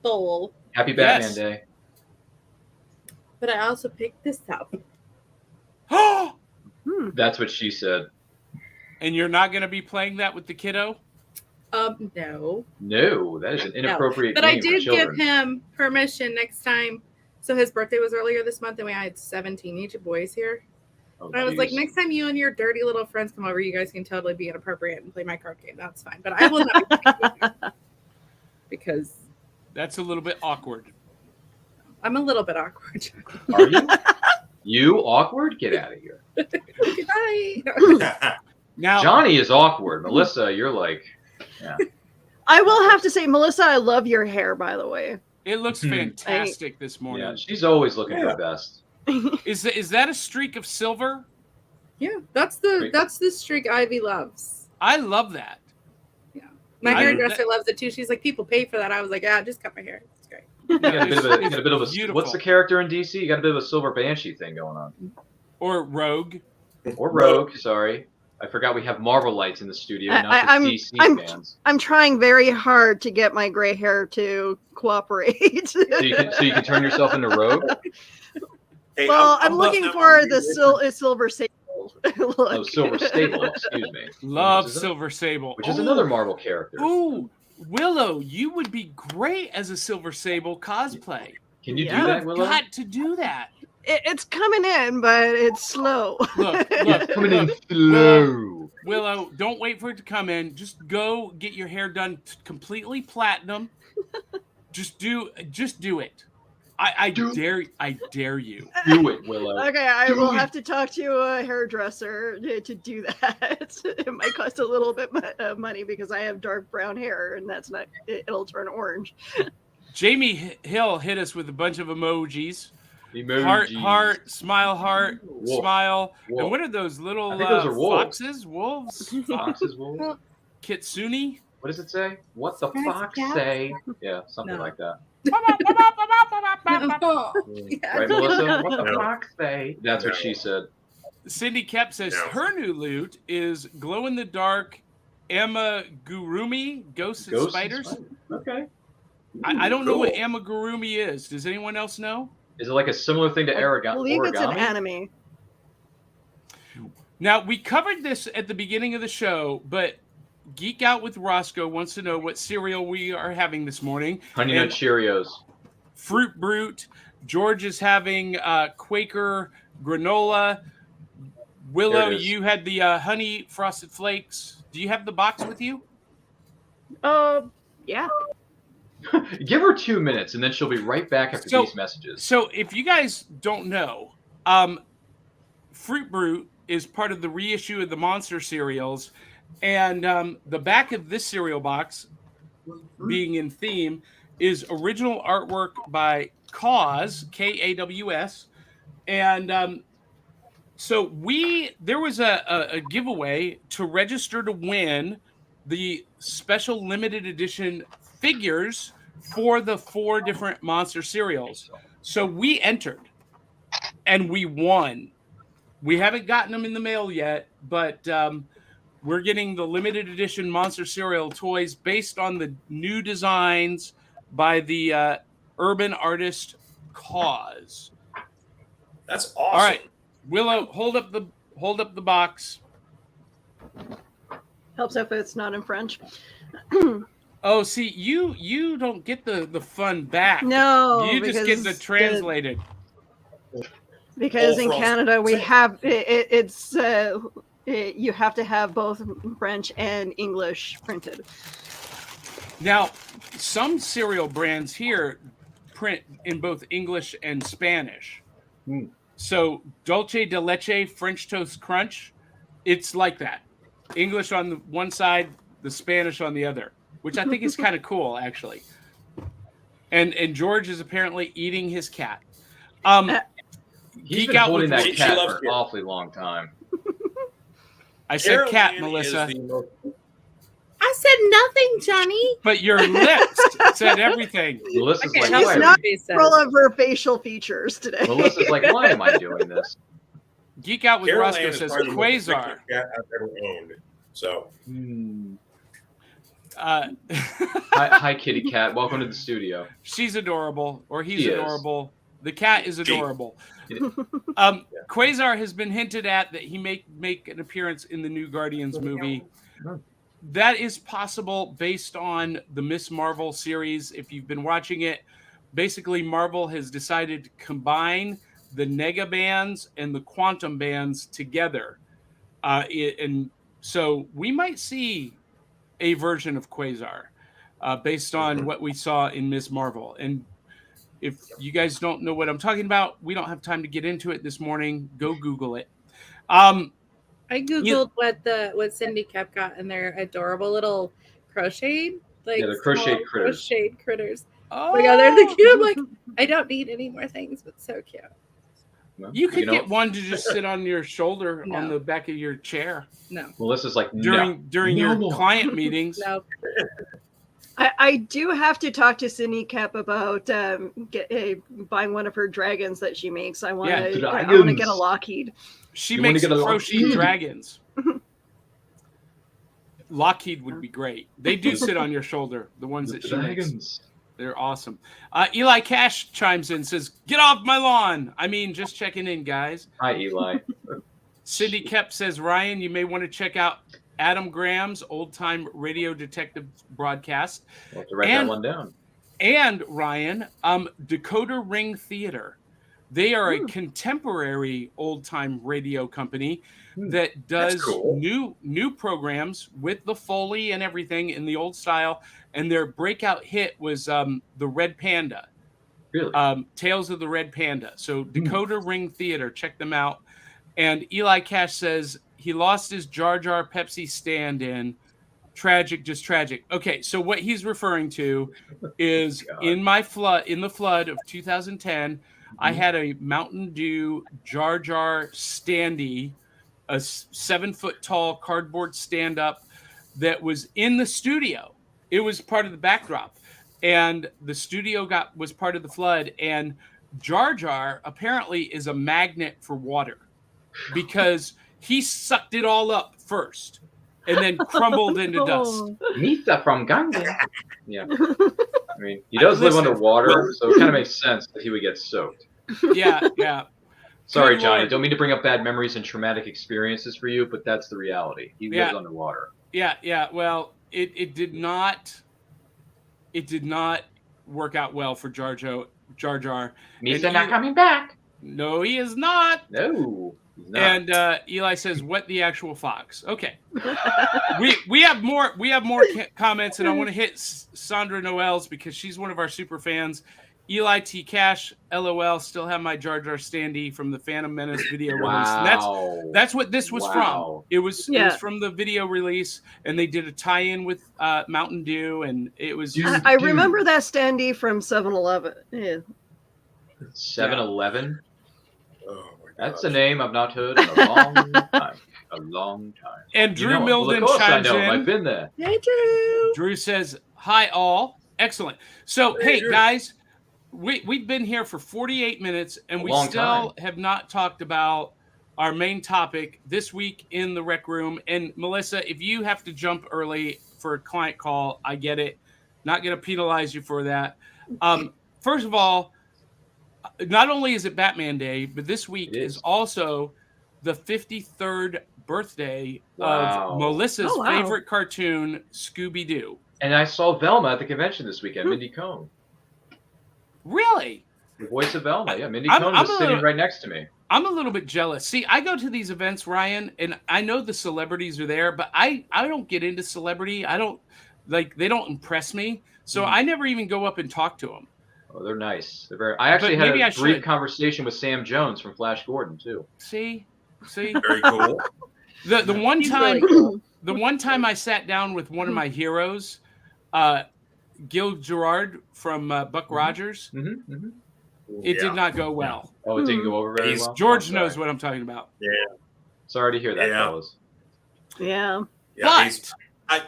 bowl, Happy Batman Yes. Day. but I also picked this up. Oh, That's what she said. and you're not going to be playing that with the kiddo? No. No, that is an inappropriate But game I did for give children. him permission next time. So his birthday was earlier this month, and we had 17 each boys here. Oh, I was like, geez. next time you and your dirty little friends come over, you guys can totally be inappropriate and play my card game. That's fine. But I will not be playing with you because That's a little bit awkward. I'm a little bit awkward. Are you? You awkward? Get out of here. Goodbye. Now, Johnny is awkward. Melissa, you're like, yeah. I will have to say, Melissa, I love your hair, by the way. it looks fantastic this morning. Yeah, she's always looking her best. Is that a streak of silver? Yeah, that's the streak Ivy loves. I love that. My I- hairdresser loves it too. She's like, people pay for that. I was like, yeah, just cut my hair. It's great. You got a bit of a Beautiful. what's the character in DC? You got a bit of a Silver Banshee thing going on. Or rogue. Or Rogue, sorry. I forgot we have Marvel lights in the studio, not just DC fans. I'm trying very hard to get my gray hair to cooperate. So you can turn yourself into Rogue? Hey, Well, I'm loving looking that for one. the silver sable. Oh, look. Silver Sable, excuse me. Love Which is Silver Sable. Which is another Marvel character. Ooh, Willow, you would be great as a Silver Sable cosplay. Can you Yeah. do that, Willow? Got to do that. It's coming in, but it's slow. Look, Coming in look, slow. Willow, don't wait for it to come in. Just go get your hair done completely platinum. Just do it. I dare you. Do it, Willow. Okay, I Do will it. have to talk to a hairdresser to do that. It might cost a little bit of money because I have dark brown hair, and it'll turn orange. Jamie Hill hit us with a bunch of emojis. Emojis. Heart, smile, Wolf. smile. Wolf. And what are those little I think those are wolves. foxes? Wolves? Foxes, wolves. Kitsune? What does it say? What the Guys, fox cats? say? Yeah, something No. like that. Yeah. Right, Melissa? What the No. fox say? That's what she said. Cindy Kep says No. her new loot is glow in the dark amigurumi ghosts and Ghosts and spiders. Okay. I don't know what Cool. amigurumi is. Does anyone else know? Is it like a similar thing to I believe it's an origami? anime. Now, we covered this at the beginning of the show, but Geek Out with Roscoe wants to know what cereal we are having this morning. Honey Nut And Cheerios. Fruit Brute. George is having Quaker granola. Willow, There it is. you had the honey frosted flakes. Do you have the box with you? Yeah. Give her 2 minutes, and then she'll be right back after So- these messages. So, if you guys don't know, Fruit Brute is part of the reissue of the Monster cereals, and the back of this cereal box, being in theme, is original artwork by Kaws, Kaws, and so there was a giveaway to register to win the special limited edition figures for the 4 different Monster cereals. So we entered and we won. We haven't gotten them in the mail yet, but we're getting the limited edition Monster cereal toys based on the new designs by the urban artist Kaws. That's awesome. All right, Willow, hold up the box. Helps if it's not in French. Oh, see, you don't get the fun back. No, you just get the because translated. Because All in frozen. Canada we have you have to have both French and English printed. Now, some cereal brands here print in both English and Spanish. Hmm. So Dulce de Leche French Toast Crunch, it's like that. English on the one side, the Spanish on the other, which I think is kind of cool, actually. And George is apparently eating his cat. He's Geek been Out holding with that She cat loves for an it. awfully long time. I said cat, Caroline Melissa, is the most- I said nothing, Johnny. but your lips said everything. Melissa's Okay, like, help why She's are not Face full of her facial features today. Melissa's like, why am I doing this? Geek Out with Caroline Roscoe is says probably the most Quasar. affectionate cat I've ever owned. So Hi, kitty cat. Welcome to the studio. She's adorable, or he's He is. adorable. The cat is adorable. Quasar has been hinted at that he may make an appearance in the new Guardians movie. That is possible based on the Miss Marvel series. If you've been watching it, basically Marvel has decided to combine the nega bands and the quantum bands together. And so we might see a version of Quasar based on what we saw in Ms. Marvel. And if you guys don't know what I'm talking about, we don't have time to get into it this morning. Go Google it. I googled what Cindy Cap got, and they're adorable little crocheted, like Yeah, they're crocheted critters. Crocheted critters. Oh my God, they're the cute. I'm like, I don't need any more things, but so cute. Well, you could get one to just sit on your shoulder No. on the back of your chair No, Melissa's like, during no your more. client meetings. no. I do have to talk to Cindy Cap about buying one of her dragons that she makes. I want to get a dragons. Lockheed. She You wanna makes get a crochet dragons. Lockheed would be great. They do sit on your shoulder, the ones The that she makes. dragons. They're awesome. Eli Cash chimes in, says, "Get off my lawn." I mean, just checking in, guys. Hi, Eli. Cindy Kep says, "Ryan, you may want to check out Adam Graham's old-time radio detective broadcast." I'll have to write that one down. And Ryan, Decoder Ring Theater. They are a contemporary old-time radio company that does cool. new programs with the Foley and everything in the old style. And their breakout hit was the Red Panda. Really? Tales of the Red Panda. So Decoder Ring Theater, check them out. And Eli Cash says he lost his Jar Jar Pepsi stand-in. Tragic, just tragic. Okay, so what he's referring to is in the flood of 2010, I had a Mountain Dew Jar Jar standee, a 7-foot tall cardboard stand-up that was in the studio. It was part of the backdrop, and the studio was part of the flood. And Jar Jar apparently is a magnet for water because he sucked it all up first and then crumbled into dust. Misa from Ganga. Yeah. I mean, he does live underwater, so it kind of makes sense that he would get soaked. Yeah. Sorry, Good Johnny. Lord. Don't mean to bring up bad memories and traumatic experiences for you, but that's the reality. He lives Yeah. underwater. Yeah. Well, it did not work out well for Jar Jar. Misa not coming back. No, he is not. No, he's not. And Eli says, "What the actual fox?" Okay, we have more comments, and I want to hit Sandra Noel's because she's one of our super fans. Eli T. Cash, LOL, still have my Jar Jar standee from the Phantom Menace video release. And that's what this was from. It was from the video release, and they did a tie-in with Mountain Dew, and it was. I remember that standee from 7-Eleven. Yeah. 7-Eleven? Oh my That's gosh. a name I've not heard in a long time. A long time. And Drew Well, Milden of course chimes I know. in. I've been there. Hey, Drew. Drew says, "Hi, all. Excellent." So, hey, Drew. guys, we've been here for 48 minutes, and we long still time. have not talked about our main topic this week in the rec room. And, Melissa, if you have to jump early for a client call, I get it. Not going to penalize you for that. First of all, not only is it Batman Day, but this week is also the 53rd birthday of Melissa's favorite cartoon, Scooby-Doo. And I saw Velma at the convention this weekend, Mindy Cohn. Really? The voice of Velma. Yeah, Mindy I'm Cohn was sitting right next to me. I'm a little bit jealous. See, I go to these events, Ryan, and I know the celebrities are there, but I don't get into celebrity. I don't they don't impress me. So I never even go up and talk to them. Oh, they're nice. They're very. I actually had maybe a I brief should. conversation with Sam Jones from Flash Gordon too. See? Very cool. The one He's time really cool. the one time I sat down with one of my heroes, Gil Gerard from Buck Rogers, it did not go well. Oh, it didn't go over very well. George I'm knows sorry. what I'm talking about. Yeah. Sorry to hear that, Yeah. fellas. Yeah. Yeah. But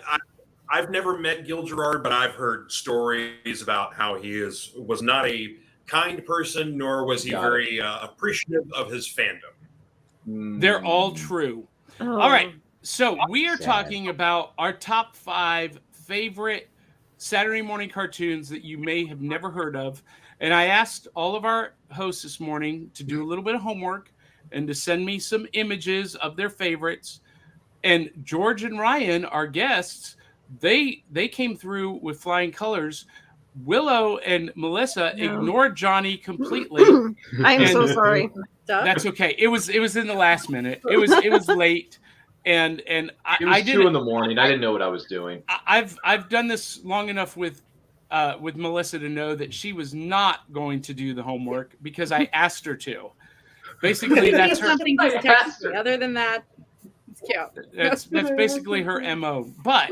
I've never met Gil Gerard, but I've heard stories about how he was not a kind person, nor was he very appreciative of his fandom. they're all true. Oh. All right. So we are Sad. talking about our top 5 favorite Saturday morning cartoons that you may have never heard of. And I asked all of our hosts this morning to do a little bit of homework and to send me some images of their favorites. And George and Ryan, our guests, they came through with flying colors. Willow and Melissa No. ignored Johnny completely. I'm so And- sorry. Duh. That's okay. It was in the last minute. It was late, and It I was 2 didn't. in the morning. I didn't know what I was doing. I've done this long enough with Melissa to know that she was not going to do the homework because I asked her to. Basically, that's her. Something to text me. Other than that, it's cute. That's basically her MO. But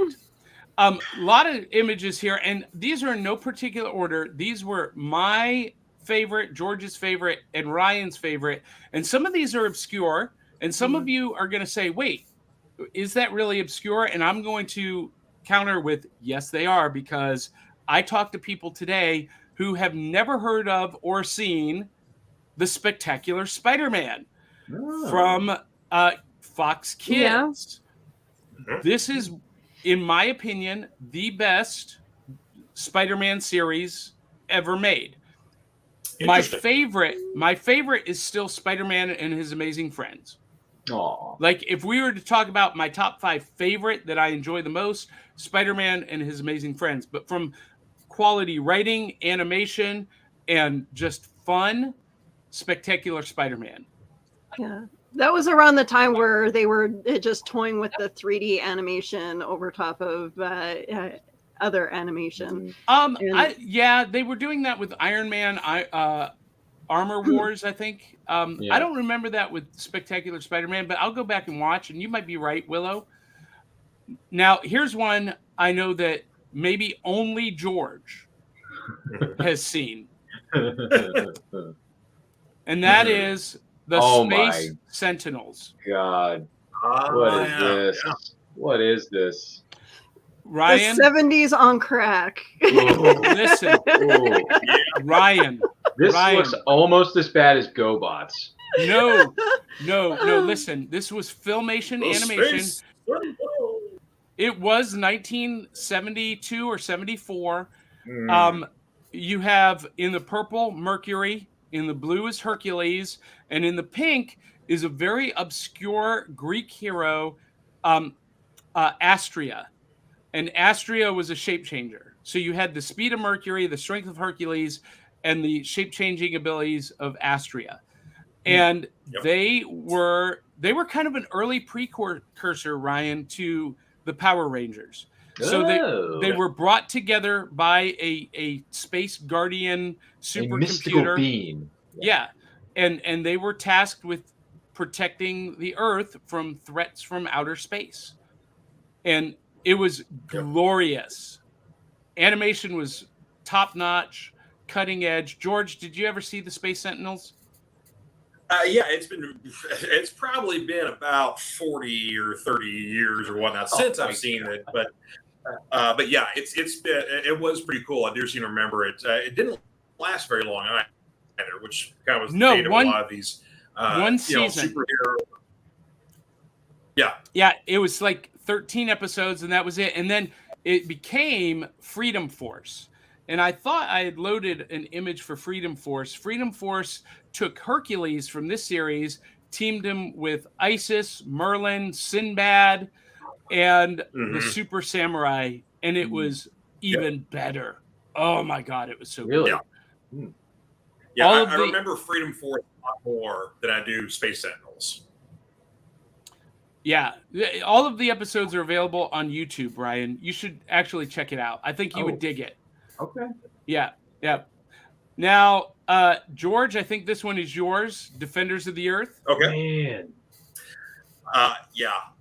a lot of images here, and these are in no particular order. These were my favorite, George's favorite, and Ryan's favorite. And some of these are obscure, and some of you are going to say, wait, is that really obscure? And I'm going to counter with, yes, they are, because I talked to people today who have never heard of or seen The Spectacular Spider-Man from Fox Kids. Yeah. This is, in my opinion, the best Spider-Man series ever made. My favorite is still Spider-Man and His Amazing Friends. Aw. Like, if we were to talk about my top 5 favorite that I enjoy the most, Spider-Man and His Amazing Friends. But from quality writing, animation, and just fun, Spectacular Spider-Man. Yeah. That was around the time where they were just toying with the 3D animation over top of other animation. They were doing that with Iron Man, Armor Wars, I think. I don't remember that with Spectacular Spider-Man, but I'll go back and watch, and you might be right, Willow. Now, here's one I know that maybe only George has seen, and that is the Space Sentinels. God, what is this? What is this? Ryan, The 70s on crack. listen, Ryan. This Ryan. looks almost as bad as GoBots. No. Listen, this was Filmation animation. It was 1972 or 74. You have in the purple Mercury, in the blue is Hercules, and in the pink is a very obscure Greek hero, Astrea. And Astrea was a shape changer. So you had the speed of Mercury, the strength of Hercules, and the shape-changing abilities of Astrea. And they were kind of an early precursor, Ryan, to the Power Rangers. So they were brought together by a space guardian supercomputer. A mystical being. Yeah. And they were tasked with protecting the Earth from threats from outer space. And it was glorious. Animation was top-notch, cutting edge. George, did you ever see the Space Sentinels? It's probably been about 40 or 30 years or whatnot since I've seen it, but yeah, it was pretty cool. I do seem to remember it. It didn't last very long either, which kind of was the fate of a lot of these one season. Superhero. Yeah, it was like 13 episodes, and that was it. And then it became Freedom Force. And I thought I had loaded an image for Freedom Force. Freedom Force took Hercules from this series, teamed him with Isis, Merlin, Sinbad, and the Super Samurai, and it was even better. Oh my God, it was so good. Yeah, I remember Freedom Force a lot more than I do Space Sentinels. Yeah, all of the episodes are available on YouTube, Ryan. You should actually check it out. I think you would dig it. Okay. Yeah. Now, George, I think this one is yours. Defenders of the Earth. Okay. Man.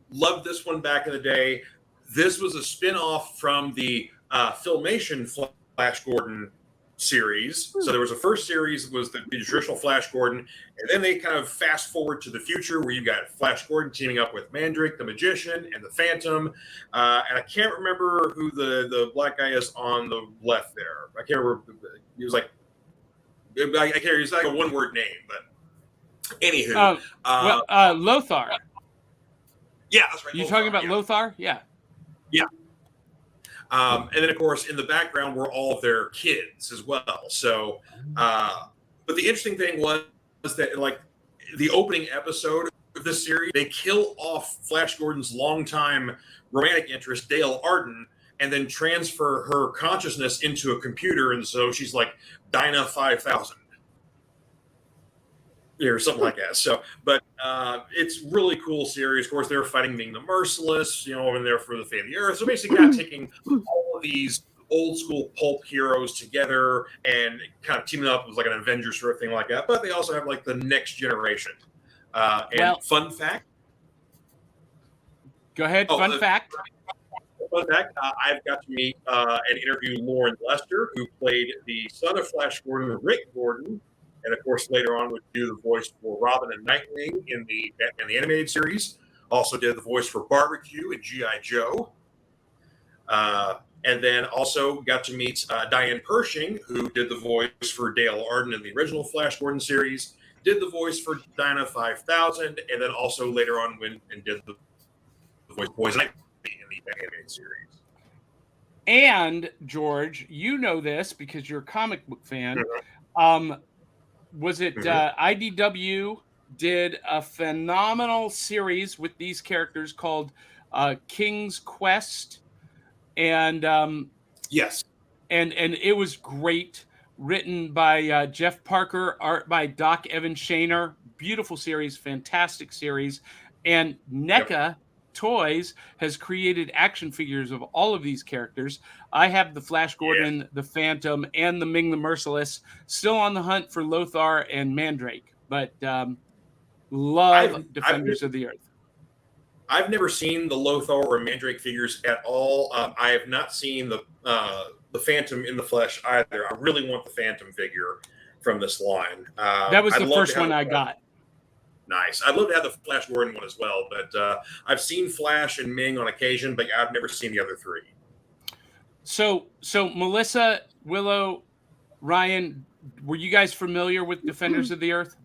Loved this one back in the day. This was a spin-off from the Filmation Flash Gordon series. So there was a first series was the traditional Flash Gordon, and then they kind of fast forward to the future where you got Flash Gordon teaming up with Mandrake, the Magician, and the Phantom. And I can't remember who the black guy is on the left there. I can't remember. He was like, I can't. He's like a one-word name, but anywho, Lothar. Yeah, that's right. You talking about Lothar? Yeah. Yeah. And then, of course, in the background were all of their kids as well. So, but the interesting thing was that, like, the opening episode of this series, they kill off Flash Gordon's longtime romantic interest, Dale Arden, and then transfer her consciousness into a computer, and so she's like Dinah 5000 or something like that. So, but it's really cool series. Of course, they're fighting being the merciless, over there for the fate of the earth. So basically, kind of taking all of these old school pulp heroes together and kind of teaming up with like an Avengers sort of thing like that. But they also have like the next generation. Fun fact. Go ahead. Fun fact. Fun fact, I've got to meet and interview Lauren Lester, who played the son of Flash Gordon, Rick Gordon, and of course later on would do the voice for Robin and Nightwing in the animated series. Also did the voice for Barbecue and G.I. Joe. And then also got to meet Diane Pershing, who did the voice for Dale Arden in the original Flash Gordon series, did the voice for Dinah 5000, and then also later on went and did the voice of Poison Ivy in the animated series. And George, you know this because you're a comic book fan. Was it IDW did a phenomenal series with these characters called King's Quest, and yes, and it was great, written by Jeff Parker, art by Doc Evan Shaner. Beautiful series, fantastic series, and NECA Toys has created action figures of all of these characters. I have the Flash Gordon, the Phantom, and the Ming the Merciless. Still on the hunt for Lothar and Mandrake, but love Defenders of the Earth. I've never seen the Lothar or Mandrake figures at all. I have not seen the Phantom in the flesh either. I really want the Phantom figure from this line. That was the first one I got. Nice. I'd love to have the Flash Gordon one as well, but I've seen Flash and Ming on occasion, but I've never seen the other three. So Melissa, Willow, Ryan, were you guys familiar with Defenders of the Earth?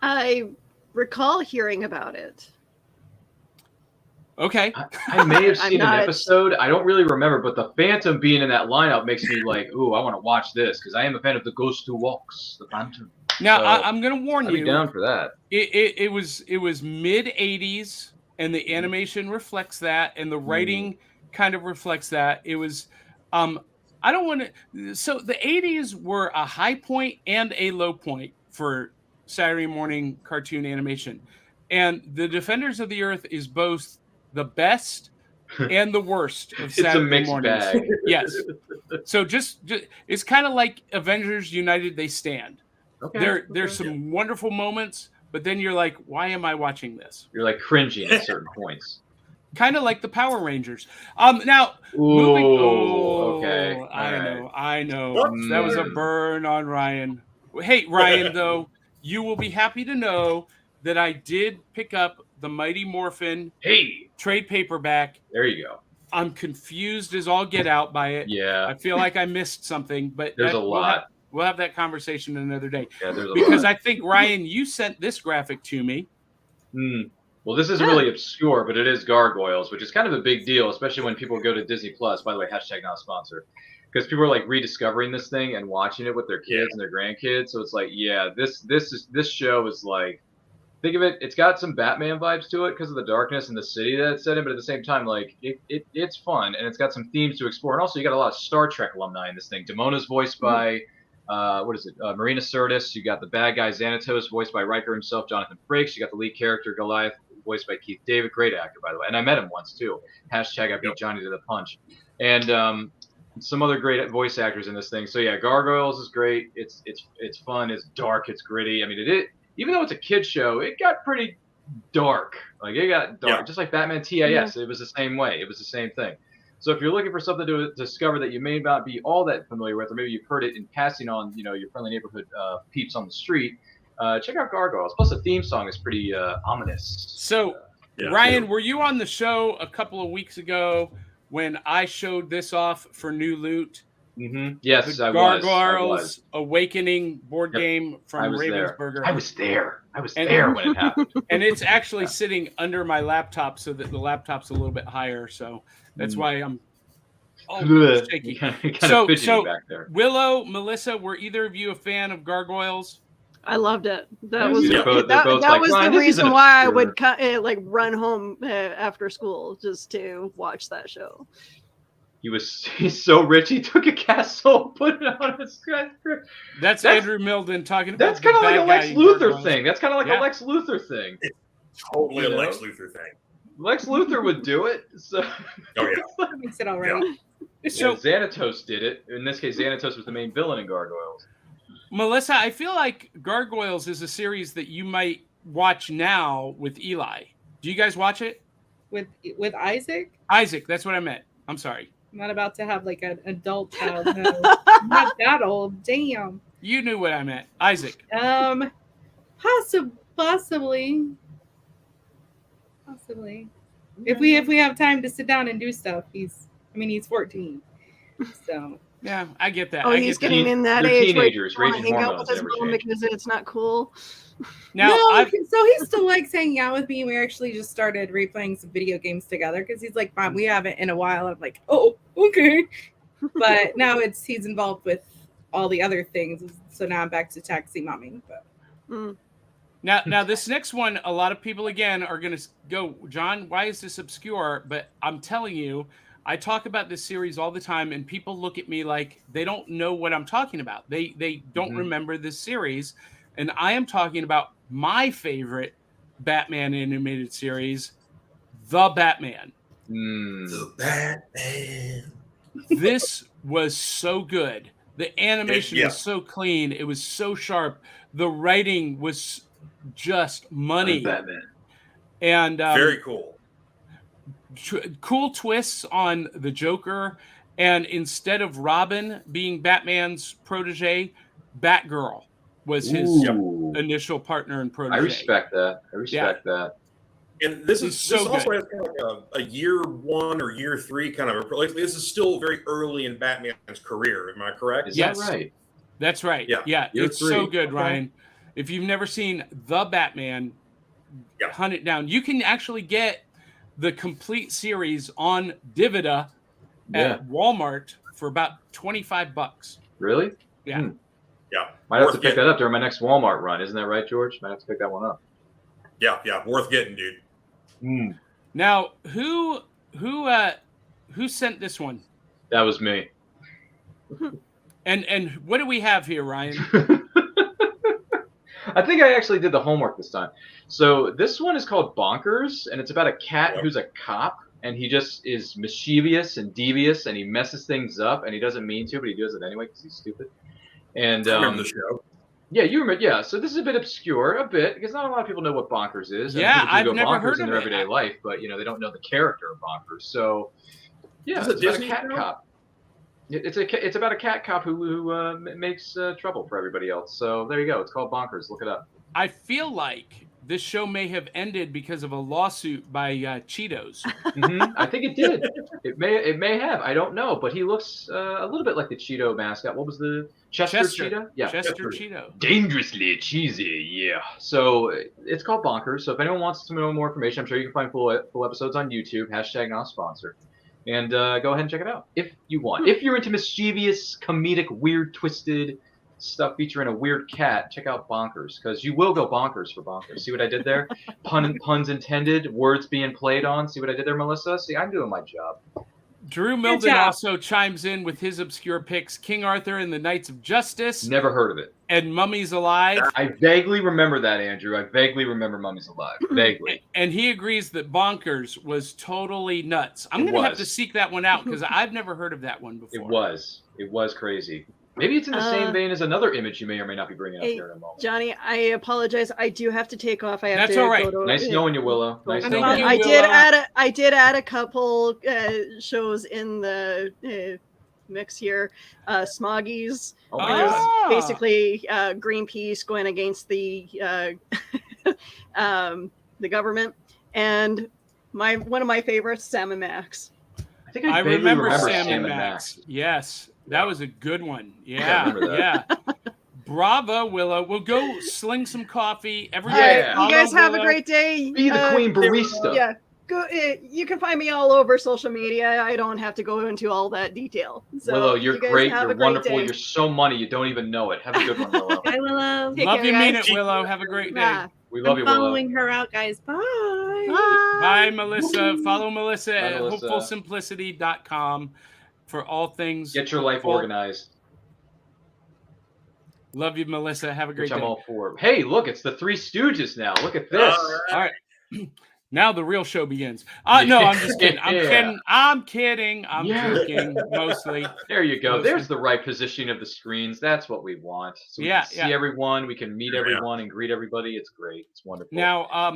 I recall hearing about it. Okay. I may have seen an episode. I don't really remember, but the Phantom being in that lineup makes me like, ooh, I want to watch this because I am a fan of the Ghost Who Walks, the Phantom. Now, so I'm going to warn you. I'd be down for that. It was mid 80s, and the animation reflects that, and the writing kind of reflects that. It was, I don't want to. So the 80s were a high point and a low point for Saturday morning cartoon animation, and the Defenders of the Earth is both the best and the worst of Saturday mornings. It's a mixed bag. Yes. So just it's kind of like Avengers United. They stand. Okay. There's some wonderful moments, but then you're like, why am I watching this? You're like cringing at certain points. Kind of like the Power Rangers. Now, moving. Okay. I know. That was a burn on Ryan. Hey, Ryan, though, you will be happy to know that I did pick up the Mighty Morphin trade paperback. There you go. I'm confused as all get out by it. Yeah. I feel like I missed something, but there's a lot. We'll have that conversation another day. Yeah, there's a because lot. I think, Ryan, you sent this graphic to me. Well, this is really obscure, but it is Gargoyles, which is kind of a big deal, especially when people go to Disney Plus. By the way, hashtag not sponsored. Because people are like rediscovering this thing and watching it with their kids and their grandkids. So it's like, this show is like, think of it. It's got some Batman vibes to it because of the darkness and the city that it's set in, but at the same time, like it's fun and it's got some themes to explore. And also, you got a lot of Star Trek alumni in this thing. Damona's voiced by Marina Sirtis. You got the bad guy Xanatos, voiced by Riker himself, Jonathan Frakes. You got the lead character Goliath, voiced by Keith David, great actor by the way. And I met him once too. Hashtag I beat Johnny to the punch. And some other great voice actors in this thing. So yeah, Gargoyles is great. It's fun. It's dark. It's gritty. I mean, even though it's a kid show, it got pretty dark. Like it got dark, just like Batman TAS. It was the same way. It was the same thing. So if you're looking for something to discover that you may not be all that familiar with, or maybe you've heard it in passing on, your friendly neighborhood peeps on the street, check out Gargoyles. Plus, the theme song is pretty ominous. So, Ryan, were you on the show a couple of weeks ago when I showed this off for New Loot? Mm-hmm. Yes, the I was. Awakening board game from Ravensburger. I was there when it happened. And it's actually sitting under my laptop so that the laptop's a little bit higher. So that's why I'm shaky. So back there. Willow, Melissa, were either of you a fan of Gargoyles? I loved it. That Yeah, was they're both that like, was "Ryan, the this isn't reason why I obscure." would like run home after school just to watch that show. He's so rich. He took a castle, put it on a skyscraper. That's Andrew Milden talking about. That's kind of like a Lex Luthor thing. That's kind of like Yeah. a Lex Luthor thing. Totally You a know? Lex Luthor thing. Lex Luthor would do it. So Oh yeah. That makes it all right. So, Xanatos did it. In this case, Xanatos was the main villain in Gargoyles. Melissa, I feel like Gargoyles is a series that you might watch now with Eli. Do you guys watch it? With Isaac, Isaac, that's what I meant. I'm sorry. I'm not about to have like an adult child. No. I'm not that old. Damn. You knew what I meant. Isaac. Possibly. If we have time to sit down and do stuff, he's 14. So Yeah, I get that. Oh, I he's get that. getting in that They're age teenagers, where he raging wanna hang out with hormones his never mom change. because it's not cool. Now, no, so he still likes hanging out with me. We actually just started replaying some video games together because he's like, "Mom, we haven't in a while." I'm like, "Oh, okay." But now he's involved with all the other things, so now I'm back to taxi mommy. But Mm. Now, this next one, a lot of people again are going to go, John, why is this obscure? But I'm telling you, I talk about this series all the time, and people look at me like they don't know what I'm talking about. They don't remember this series, and I am talking about my favorite Batman animated series, The Batman. The Batman. This was so good. The animation Yeah. was so clean. It was so sharp. The writing was just money. Batman. And Very cool. Cool twists on the Joker. And instead of Robin being Batman's protege, Batgirl was his Ooh. initial partner and protege. I respect that. that. And this It's is so this also good. has kind of like a year 1 or year 3 kind of like this is still very early in Batman's career. Am I correct? Is Yes. that right? That's right. Yeah. Year It's so 3. good, Okay. Ryan. If you've never seen The Batman, Yeah. hunt it down. You can actually get the complete series on Divida Yeah. at Walmart for about $25. Really? Yeah. Yeah. Might have Worth to pick getting. that up during my next Walmart run. Isn't that right, George? Might have to pick that one up. Yeah. Worth getting, dude. Now, who sent this one? That was me. And what do we have here, Ryan? I think I actually did the homework this time. So this one is called Bonkers, and it's about a cat who's a cop, and he just is mischievous and devious, and he messes things up, and he doesn't mean to, but he does it anyway because he's stupid. And I remember the show. yeah, you remember? Yeah. So this is a bit obscure, because not a lot of people know what Bonkers is. And Yeah, people do I've go never bonkers heard in of their it. everyday life, but they don't know the character of Bonkers. So yeah, Is it it's about Disney a cat show? cop. It's about a cat cop who makes trouble for everybody else. So there you go. It's called Bonkers. Look it up. I feel like this show may have ended because of a lawsuit by Cheetos. I think it did. It may have. I don't know, but he looks a little bit like the Cheeto mascot. What was the Chester Cheetah? Yeah, Chester Cheeto. Dangerously cheesy. Yeah. So it's called Bonkers. So if anyone wants to know more information, I'm sure you can find full episodes on YouTube. #not sponsor. And go ahead and check it out if you want. If you're into mischievous, comedic, weird, twisted stuff featuring a weird cat, check out Bonkers, because you will go bonkers for Bonkers. See what I did there? Puns intended, words being played on. See what I did there, Melissa? See, I'm doing my job. Drew Milden also chimes in with his obscure picks: King Arthur and the Knights of Justice, Never heard of it. and Mummies Alive. I vaguely remember that, Andrew. I vaguely remember Mummies Alive. Vaguely. And he agrees that Bonkers was totally nuts. I'm It going to have was. to seek that one out because I've never heard of that one before. It was. It was crazy. Maybe it's in the same vein as another image you may or may not be bringing up Hey, here in a moment. Johnny, I apologize. I do have to take off. I have That's to all right. go to, Nice knowing you, Willow. Nice Thank knowing you. you. I did add a couple shows in the mix here. Smoggies. Oh, Ah. my God. Basically Greenpeace going against the government, and one of my favorites, Sam and Max. I think I vaguely remember Sam Sam and Max. Yes, that was a good one. Yeah, I remember yeah. Bravo, Willow. We'll go sling some coffee. All Everybody, right, Yeah. you guys follow have a Willow. great day. Be the queen barista. Yeah, You can find me all over social media. I don't have to go into all that detail. So Willow, you're you guys great. have You're a great wonderful. day. You're so money. You don't even know it. Have a good one, Willow. Bye, Willow. Take Love care, you, mean guys. it, Willow. Have a great day. Ah, We love I'm you, Willow. following her out, guys. Bye. Bye, Melissa. Follow Melissa Bye, at Melissa. hopefulsimplicity.com for all things. Get your life hopeful. organized, Love you, Melissa. Have a great which I'm day. all for. Hey, look, it's the Three Stooges now. Look at this. All right. Now the real show begins. No, I'm just kidding. I'm Yeah. kidding. I'm kidding. I'm Yeah. joking mostly. There you go. Mostly. There's the right positioning of the screens. That's what we want. So we Yeah, can see everyone. We can meet Yeah. everyone and greet everybody. It's great. It's wonderful. Now,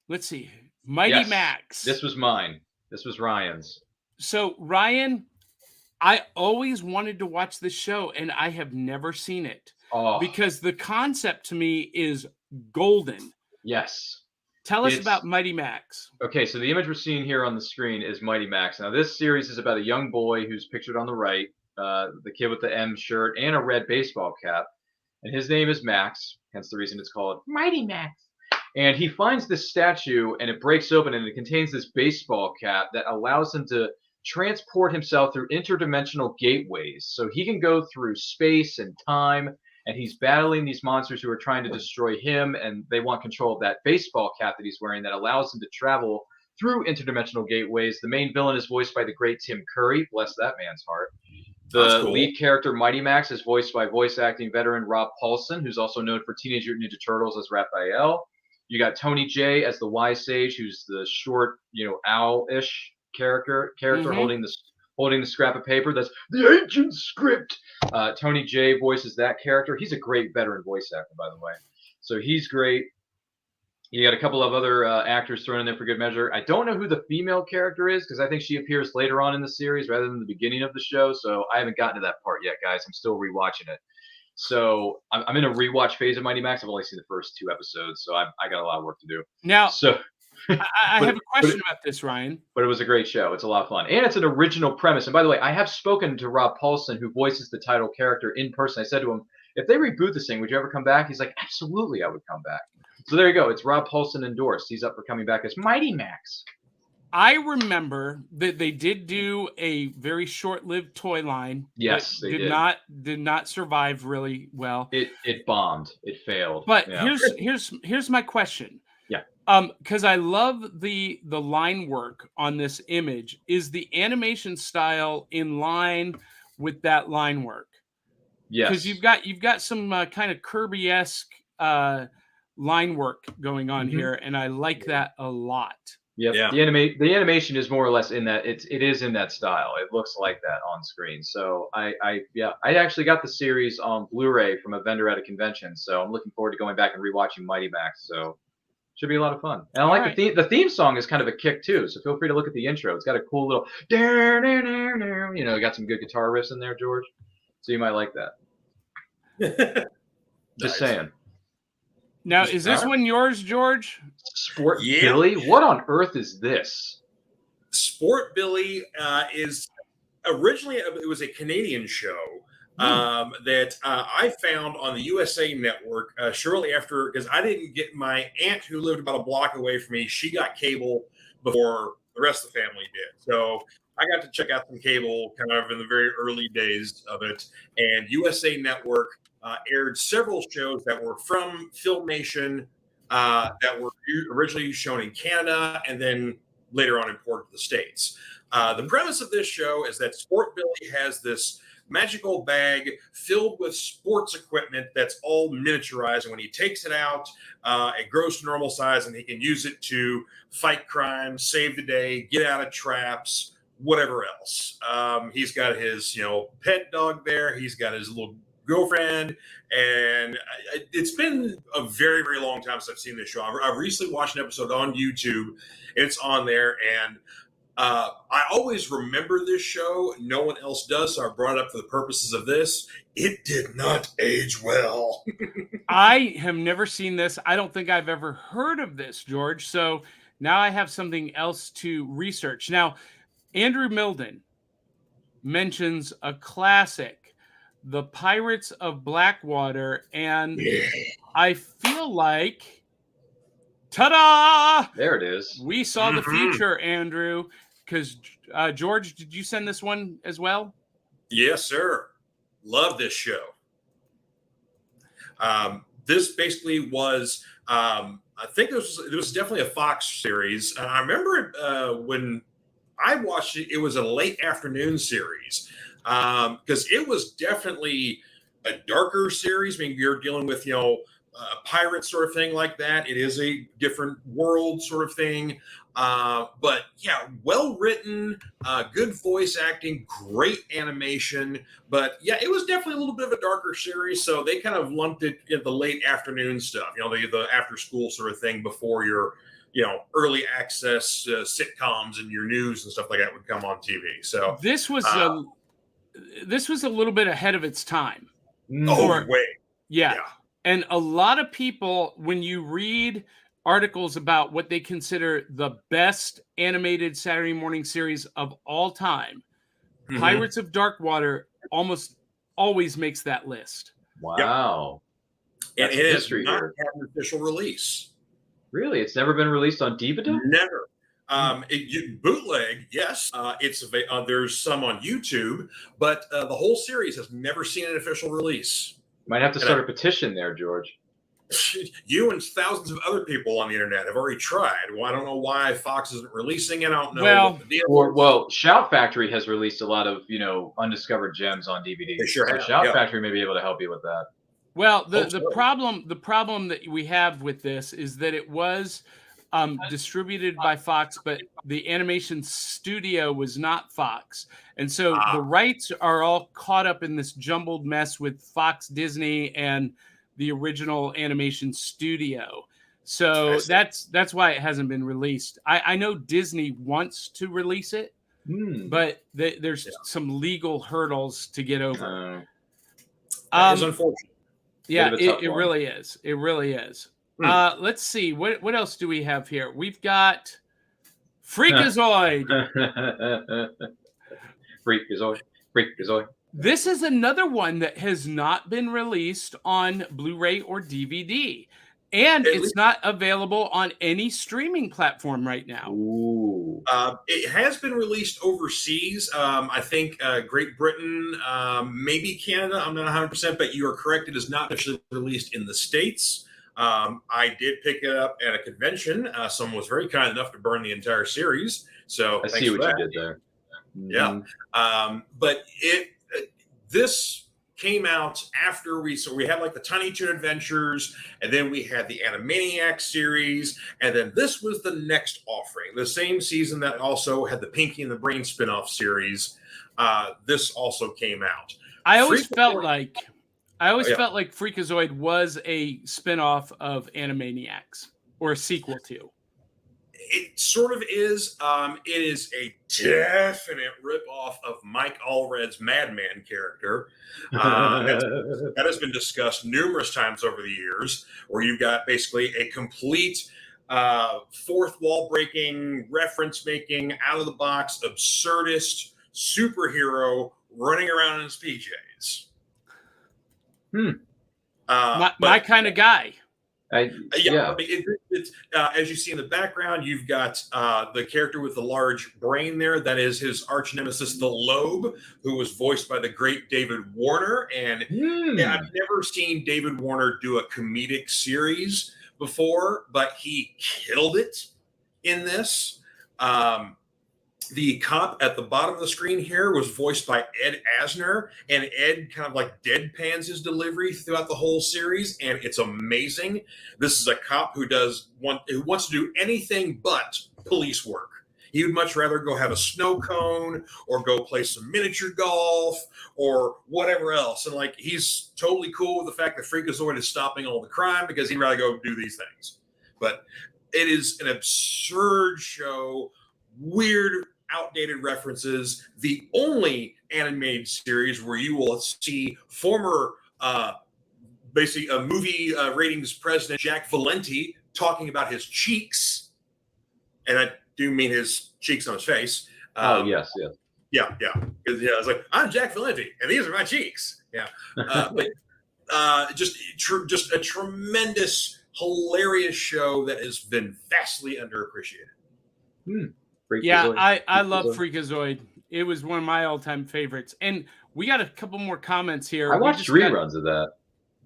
let's see. Mighty Yes. Max. This was mine. This was Ryan's. So, Ryan, I always wanted to watch this show, and I have never seen it Oh, because the concept to me is golden. yes. Tell us It's- about Mighty Max. Okay, so the image we're seeing here on the screen is Mighty Max. Now, this series is about a young boy who's pictured on the right, the kid with the M shirt and a red baseball cap. And his name is Max, hence the reason it's called Mighty Max. And he finds this statue, and it breaks open, and it contains this baseball cap that allows him to transport himself through interdimensional gateways. So he can go through space and time, and he's battling these monsters who are trying to destroy him, and they want control of that baseball cap that he's wearing that allows him to travel through interdimensional gateways. The main villain is voiced by the great Tim Curry, bless that man's heart. That's The cool. lead character, Mighty Max, is voiced by voice acting veteran Rob Paulson, who's also known for Teenage Mutant Ninja Turtles as Raphael. You got Tony J as the Wise Sage, who's the short, owl-ish character Mhm. holding the scrap of paper. That's the ancient script. Tony J voices that character. He's a great veteran voice actor, by the way. So he's great. You got a couple of other actors thrown in there for good measure. I don't know who the female character is because I think she appears later on in the series rather than the beginning of the show. So I haven't gotten to that part yet, guys. I'm still rewatching it. So I'm in a rewatch phase of Mighty Max. I've only seen the first 2 episodes, so I got a lot of work to do. Now, So, I but- have a question about this, Ryan. but it was a great show. It's a lot of fun, and it's an original premise. And by the way, I have spoken to Rob Paulson, who voices the title character, in person. I said to him, "If they reboot this thing, would you ever come back?" He's like, "Absolutely, I would come back." So there you go. It's Rob Paulson endorsed. He's up for coming back as Mighty Max. I remember that they did do a very short-lived toy line. Yes, that they did not survive really well. It bombed. It failed. But Yeah. here's my question. Yeah. Because I love the line work on this image. Is the animation style in line with that line work? Yes. Because you've got some kind of Kirby-esque line work going on Mhm. here, and I like that a lot. Yep. Yeah. The animation is more or less in that it is in that style. It looks like that on screen. So I actually got the series on Blu-ray from a vendor at a convention. So I'm looking forward to going back and rewatching Mighty Max. So should be a lot of fun. And I like Alright. the theme song is kind of a kick too. So feel free to look at the intro. It's got a cool little got some good guitar riffs in there, George. So you might like that. Just Nice. saying. Now, is this Alright. one yours, George? Sport Yeah. Billy? What on earth is this? Sport Billy is originally it was a Canadian show that I found on the USA Network shortly after, because I didn't get my aunt who lived about a block away from me. She got cable before the rest of the family did, so I got to check out some cable kind of in the very early days of it. And USA Network aired several shows that were from Filmation that were originally shown in Canada and then later on imported to the States. The premise of this show is that Sport Billy has this magical bag filled with sports equipment that's all miniaturized. And when he takes it out, it grows to normal size and he can use it to fight crime, save the day, get out of traps, whatever else. He's got his, pet dog there. He's got his little girlfriend, and it's been a very, very long time since I've seen this show. I've recently watched an episode on YouTube. It's on there, and I always remember this show. No one else does, so I brought it up for the purposes of this. It did not age well. I have never seen this. I don't think I've ever heard of this, George. So now I have something else to research. Now, Andrew Milden mentions a classic, The Pirates of Blackwater, and I feel like Ta-da! There it is. We saw the Mhm. future, Andrew. Because George, did you send this one as well? Yes, sir. Love this show. This basically was, I think it was definitely a Fox series. I remember when I watched it, it was a late afternoon series because it was definitely a darker series. I mean, you're dealing with, a pirate sort of thing like that. It is a different world sort of thing. But yeah, well written, good voice acting, great animation. But yeah, it was definitely a little bit of a darker series. So they kind of lumped it in the late afternoon stuff, the after school sort of thing before your, early access sitcoms and your news and stuff like that would come on TV. So This was a little bit ahead of its time. way. Yeah. And a lot of people, when you read articles about what they consider the best animated Saturday morning series of all time, Mhm. Pirates of Darkwater almost always makes that list. Wow. And That's it has history not here. had an official release. Really? It's never been released on DVD? Never. Bootleg, yes. There's some on YouTube, but the whole series has never seen an official release. Might have to start a petition there, George. You and thousands of other people on the internet have already tried. Well, I don't know why Fox isn't releasing it. I don't know what the deal is. Well, Shout Factory has released a lot of, undiscovered gems on DVD. They sure so have, Shout yeah. Factory may be able to help you with that. Well, the problem that we have with this is that it was distributed by Fox, but the animation studio was not Fox. And so the rights are all caught up in this jumbled mess with Fox, Disney, and the original animation studio. So that's why it hasn't been released. I know Disney wants to release it, but there's some legal hurdles to get over. That is unfortunate. Yeah, it really is. It really is. Let's see. What else do we have here? We've got Freakazoid. Freakazoid. This is another one that has not been released on Blu-ray or DVD. And it's not available on any streaming platform right now. Ooh. It has been released overseas. I think Great Britain, maybe Canada. I'm not 100%, but you are correct. It is not officially released in the States. I did pick it up at a convention. Someone was very kind enough to burn the entire series. So I see what you did there. Yeah. But this came out after we had like the Tiny Toon Adventures, and then we had the Animaniacs series, and then this was the next offering, the same season that also had the Pinky and the Brain spinoff series. This also came out. I always felt like Freakazoid was a spinoff of Animaniacs, or a sequel to. It sort of is. It is a definite ripoff of Mike Allred's Madman character. That has been discussed numerous times over the years, where you've got basically a complete fourth wall breaking, reference making, out of the box, absurdist superhero running around in his PJs. My kind of guy. I mean, it's as you see in the background, you've got the character with the large brain there. That is his arch nemesis, the Lobe, who was voiced by the great David Warner. And I've never seen David Warner do a comedic series before, but he killed it in this. The cop at the bottom of the screen here was voiced by Ed Asner, and Ed kind of like deadpans his delivery throughout the whole series, and it's amazing. This is a cop who wants to do anything but police work. He would much rather go have a snow cone or go play some miniature golf or whatever else. And like, he's totally cool with the fact that Freakazoid is stopping all the crime because he'd rather go do these things. But it is an absurd show, weird, outdated references. The only animated series where you will see former basically a movie ratings president Jack Valenti talking about his cheeks, and I do mean his cheeks on his face. Yes. Yeah. It's like, I'm Jack Valenti, and these are my cheeks. Yeah, but just a tremendous hilarious show that has been vastly underappreciated. Yeah, Freakazoid. I love Freakazoid. Freakazoid. It was one of my all-time favorites. And we got a couple more comments here. I We watched just got- reruns of that.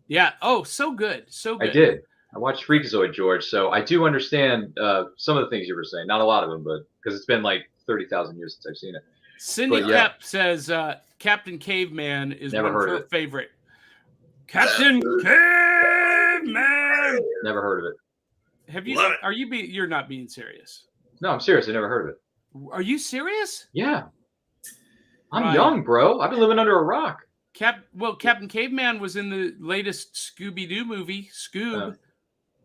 Yeah. Oh, so good. So good. I did. I watched Freakazoid, George. So I do understand some of the things you were saying. Not a lot of them, but because it's been like 30,000 years since I've seen it. Cindy But yeah. Kep says Captain Caveman is Never one of heard her of it. favorite. Captain Caveman. Never heard of it. Have you? Love it. Are you? You're not being serious. No, I'm serious. I never heard of it. Are you serious? Yeah. I'm Right. young, bro. I've been living under a rock. Captain Caveman was in the latest Scooby-Doo movie, Scoob,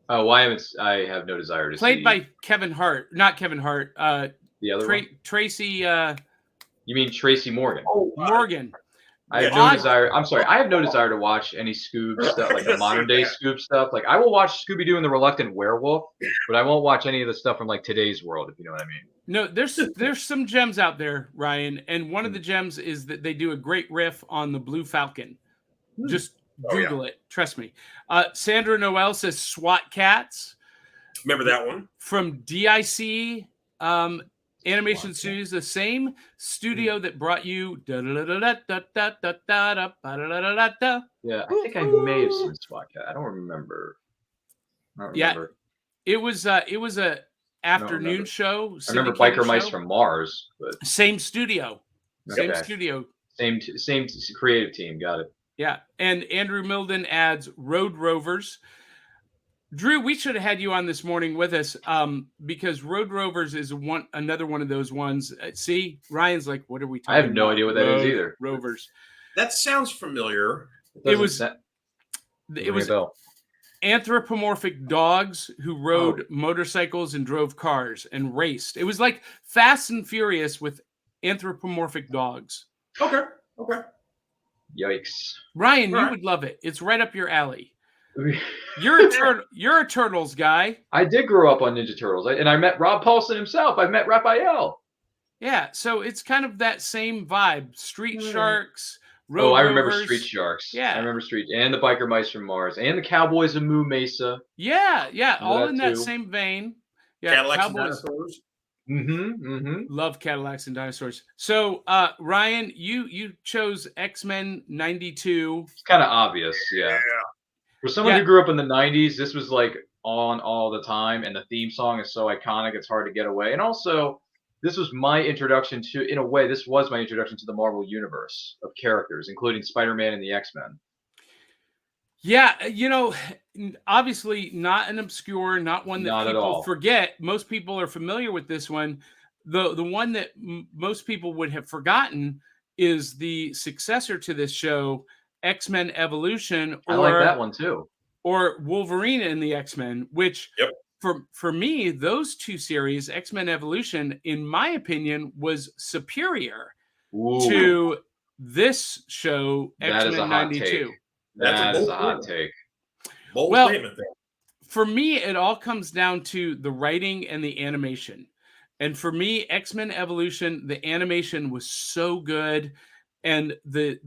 Oh, I have no desire to see played by Kevin Hart. Not Kevin Hart. the other one. Tracy You mean Tracy Morgan? Morgan. I have Yeah. no desire. I'm sorry. I have no desire to watch any Scoob stuff, like the modern day Scoob stuff. Like I will watch Scooby Doo and the Reluctant Werewolf, but I won't watch any of the stuff from like today's world, if you know what I mean. No, there's some gems out there, Ryan, and one of the gems is that they do a great riff on the Blue Falcon. Just Google it. Trust me. Sandra Noel says SWAT Cats Remember that one? from DIC Animation Studios, the same studio that brought you. Yeah, I think I may have seen SWAT Cat. I don't remember. Yeah. It was a afternoon remember. show. I remember syndicated Biker Mice show. from Mars, but Same studio. Same Okay. studio. same creative team. Got it. Yeah. And Andrew Milden adds Road Rovers. Drew, we should have had you on this morning with us because Road Rovers is another one of those ones. See, Ryan's like, what are we talking about? I have no idea what that is either. Rovers. That sounds familiar. It was Doesn't it ring was a bell. anthropomorphic dogs who rode motorcycles and drove cars and raced. It was like Fast and Furious with anthropomorphic dogs. Okay. Yikes. Ryan, All you right. would love it. It's right up your alley. You're a Turtles guy. I did grow up on Ninja Turtles, and I met Rob Paulson himself. I met Raphael. Yeah, so it's kind of that same vibe. Street Sharks, Oh, I remember Rovers. Street Sharks. Yeah. I remember and the Biker Mice from Mars, and the Cowboys of Moo Mesa. Yeah, all that in that too. same vein. Yeah, Cadillacs and Cowboys. dinosaurs. Love Cadillacs and dinosaurs. So, Ryan, you chose X-Men 92. It's kind of obvious, yeah. For someone Yeah. who grew up in the 90s, this was like on all the time, and the theme song is so iconic, it's hard to get away. And also, this was my introduction to, in a way, this was my introduction to the Marvel Universe of characters, including Spider-Man and the X-Men. Yeah, obviously not an obscure, not one that Not at people all. forget. Most people are familiar with this one. The one that most people would have forgotten is the successor to this show, X-Men Evolution, I like that one too. or Wolverine and the X-Men, which Yep. for me, those two series, X-Men Evolution, in my opinion, was superior Ooh, to this show, That is a X-Men hot 92. take. That's that a is bold a hot statement. take. Bold Well, statement there. For me, it all comes down to the writing and the animation. And for me, X-Men Evolution, the animation was so good, and the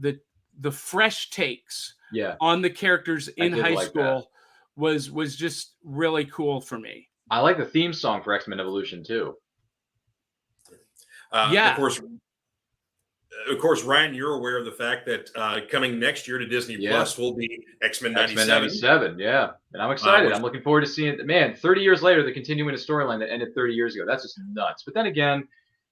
fresh takes Yeah, on the characters in did high like school was just really cool for me. I like the theme song for X-Men Evolution too. Yeah. Of course, Ryan, you're aware of the fact that coming next year to Disney Yeah. Plus will be X-Men X-Men 97. 97, yeah. And I'm excited. which- I'm looking forward to seeing it. Man, 30 years later, they're continuing a storyline that ended 30 years ago. That's just nuts. But then again,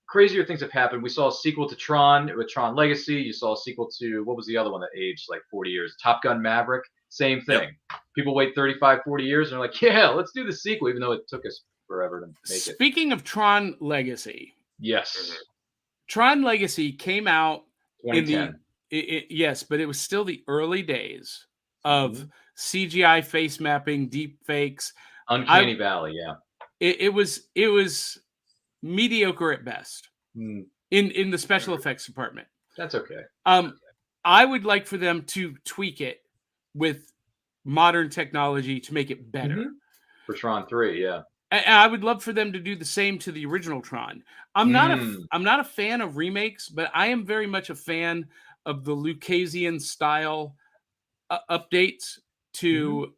crazier things have happened. We saw a sequel to Tron with Tron Legacy. You saw a sequel to, what was the other one that aged like 40 years? Top Gun Maverick. Same thing. People wait 35, 40 years and they're like, yeah, let's do the sequel, even though it took us forever to make it. Speaking of Tron Legacy, Yes. Tron Legacy came out in 2010. yes, but it was still the early days of Mm-hmm. CGI face mapping, deep fakes. Uncanny Valley, yeah. It was mediocre at best Hmm, in the special effects department. that's okay. I would like for them to tweak it with modern technology to make it better. Mhm. For Tron 3, yeah. And I would love for them to do the same to the original Tron. I'm not a fan of remakes, but I am very much a fan of the Lucasian style updates to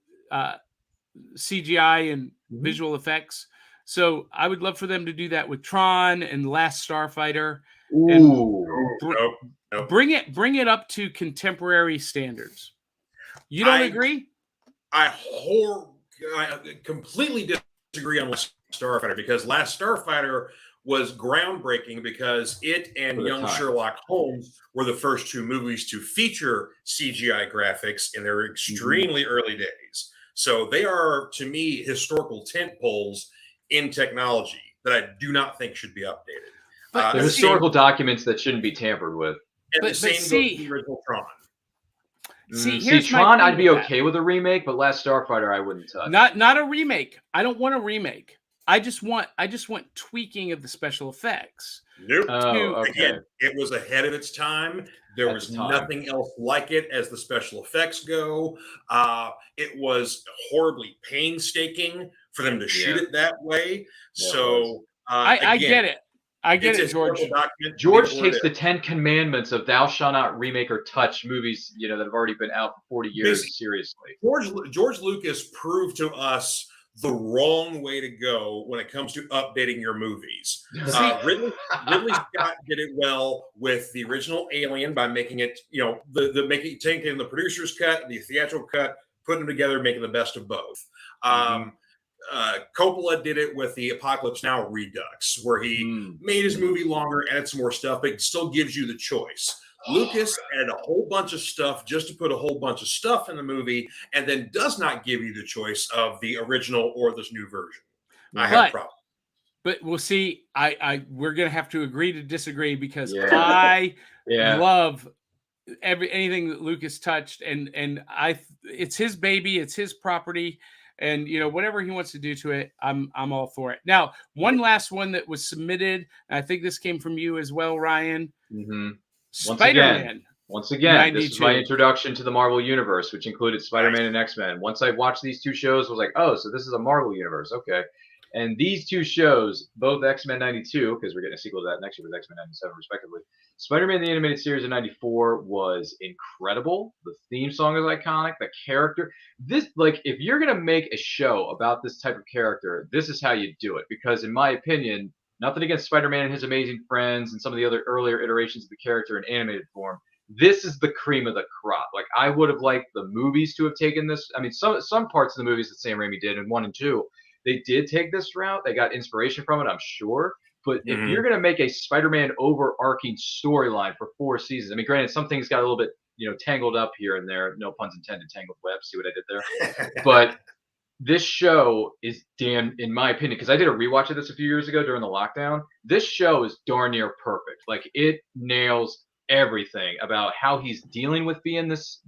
CGI and Mhm. visual effects. So I would love for them to do that with Tron and Last Starfighter. And Ooh. Nope. bring it up to contemporary standards. You don't agree? I completely disagree on Last Starfighter, because Last Starfighter was groundbreaking because it and For the Young time. Sherlock Holmes were the first two movies to feature CGI graphics in their extremely early days. So they are, to me, historical tentpoles in technology that I do not think should be updated. But They're the historical documents that shouldn't be tampered with. And But the same see- goes for the original Tron. See, See, here's my Tron, thing I'd be with that. okay with a remake, but Last Starfighter, I wouldn't touch. Not a remake. I don't want a remake. I just want tweaking of the special effects. Nope. Oh, okay. Again, it was ahead of its time. There At was the time. nothing else like it as the special effects go. It was horribly painstaking for them to shoot Yeah. it that way. Yeah, it So I again, get it. I get it's a it, George. historical document. George People takes are the 10 commandments of thou shalt not remake or touch movies, that have already been out for 40 years Basically, seriously. George Lucas proved to us the wrong way to go when it comes to updating your movies. Ridley Scott did it well with the original Alien by making it, taking the producer's cut, the theatrical cut, putting them together, making the best of both. Coppola did it with the Apocalypse Now Redux, where he made his movie longer, added some more stuff, but it still gives you the choice. Lucas added a whole bunch of stuff just to put a whole bunch of stuff in the movie, and then does not give you the choice of the original or this new version. I have a problem. But we'll see. We're gonna have to agree to disagree, because Yeah. I Yeah. love anything that Lucas touched, and it's his baby, it's his property, and whatever he wants to do to it, I'm all for it. Now, one last one that was submitted, and I think this came from you as well, Ryan. Mm-hmm. Spider-Man. Once again, this is my 92. introduction to the Marvel Universe, which included Spider-Man and X-Men. Once I watched these two shows, I was like, oh, so this is a Marvel Universe. Okay. And these two shows, both X-Men 92, because we're getting a sequel to that next year with X-Men 97, respectively. Spider-Man the Animated Series in 94 was incredible. The theme song is iconic. The character. If you're going to make a show about this type of character, this is how you do it. Because in my opinion, nothing against Spider-Man and his amazing friends and some of the other earlier iterations of the character in animated form, this is the cream of the crop. Like, I would have liked the movies to have taken this. I mean, some parts of the movies that Sam Raimi did in 1 and 2, they did take this route. They got inspiration from it, I'm sure. But if you're going to make a Spider-Man overarching storyline for 4 seasons, I mean, granted, some things got a little bit, tangled up here and there. No puns intended, tangled web. See what I did there? But this show is in my opinion, because I did a rewatch of this a few years ago during the lockdown. This show is darn near perfect. Like, it nails everything about how he's dealing with being this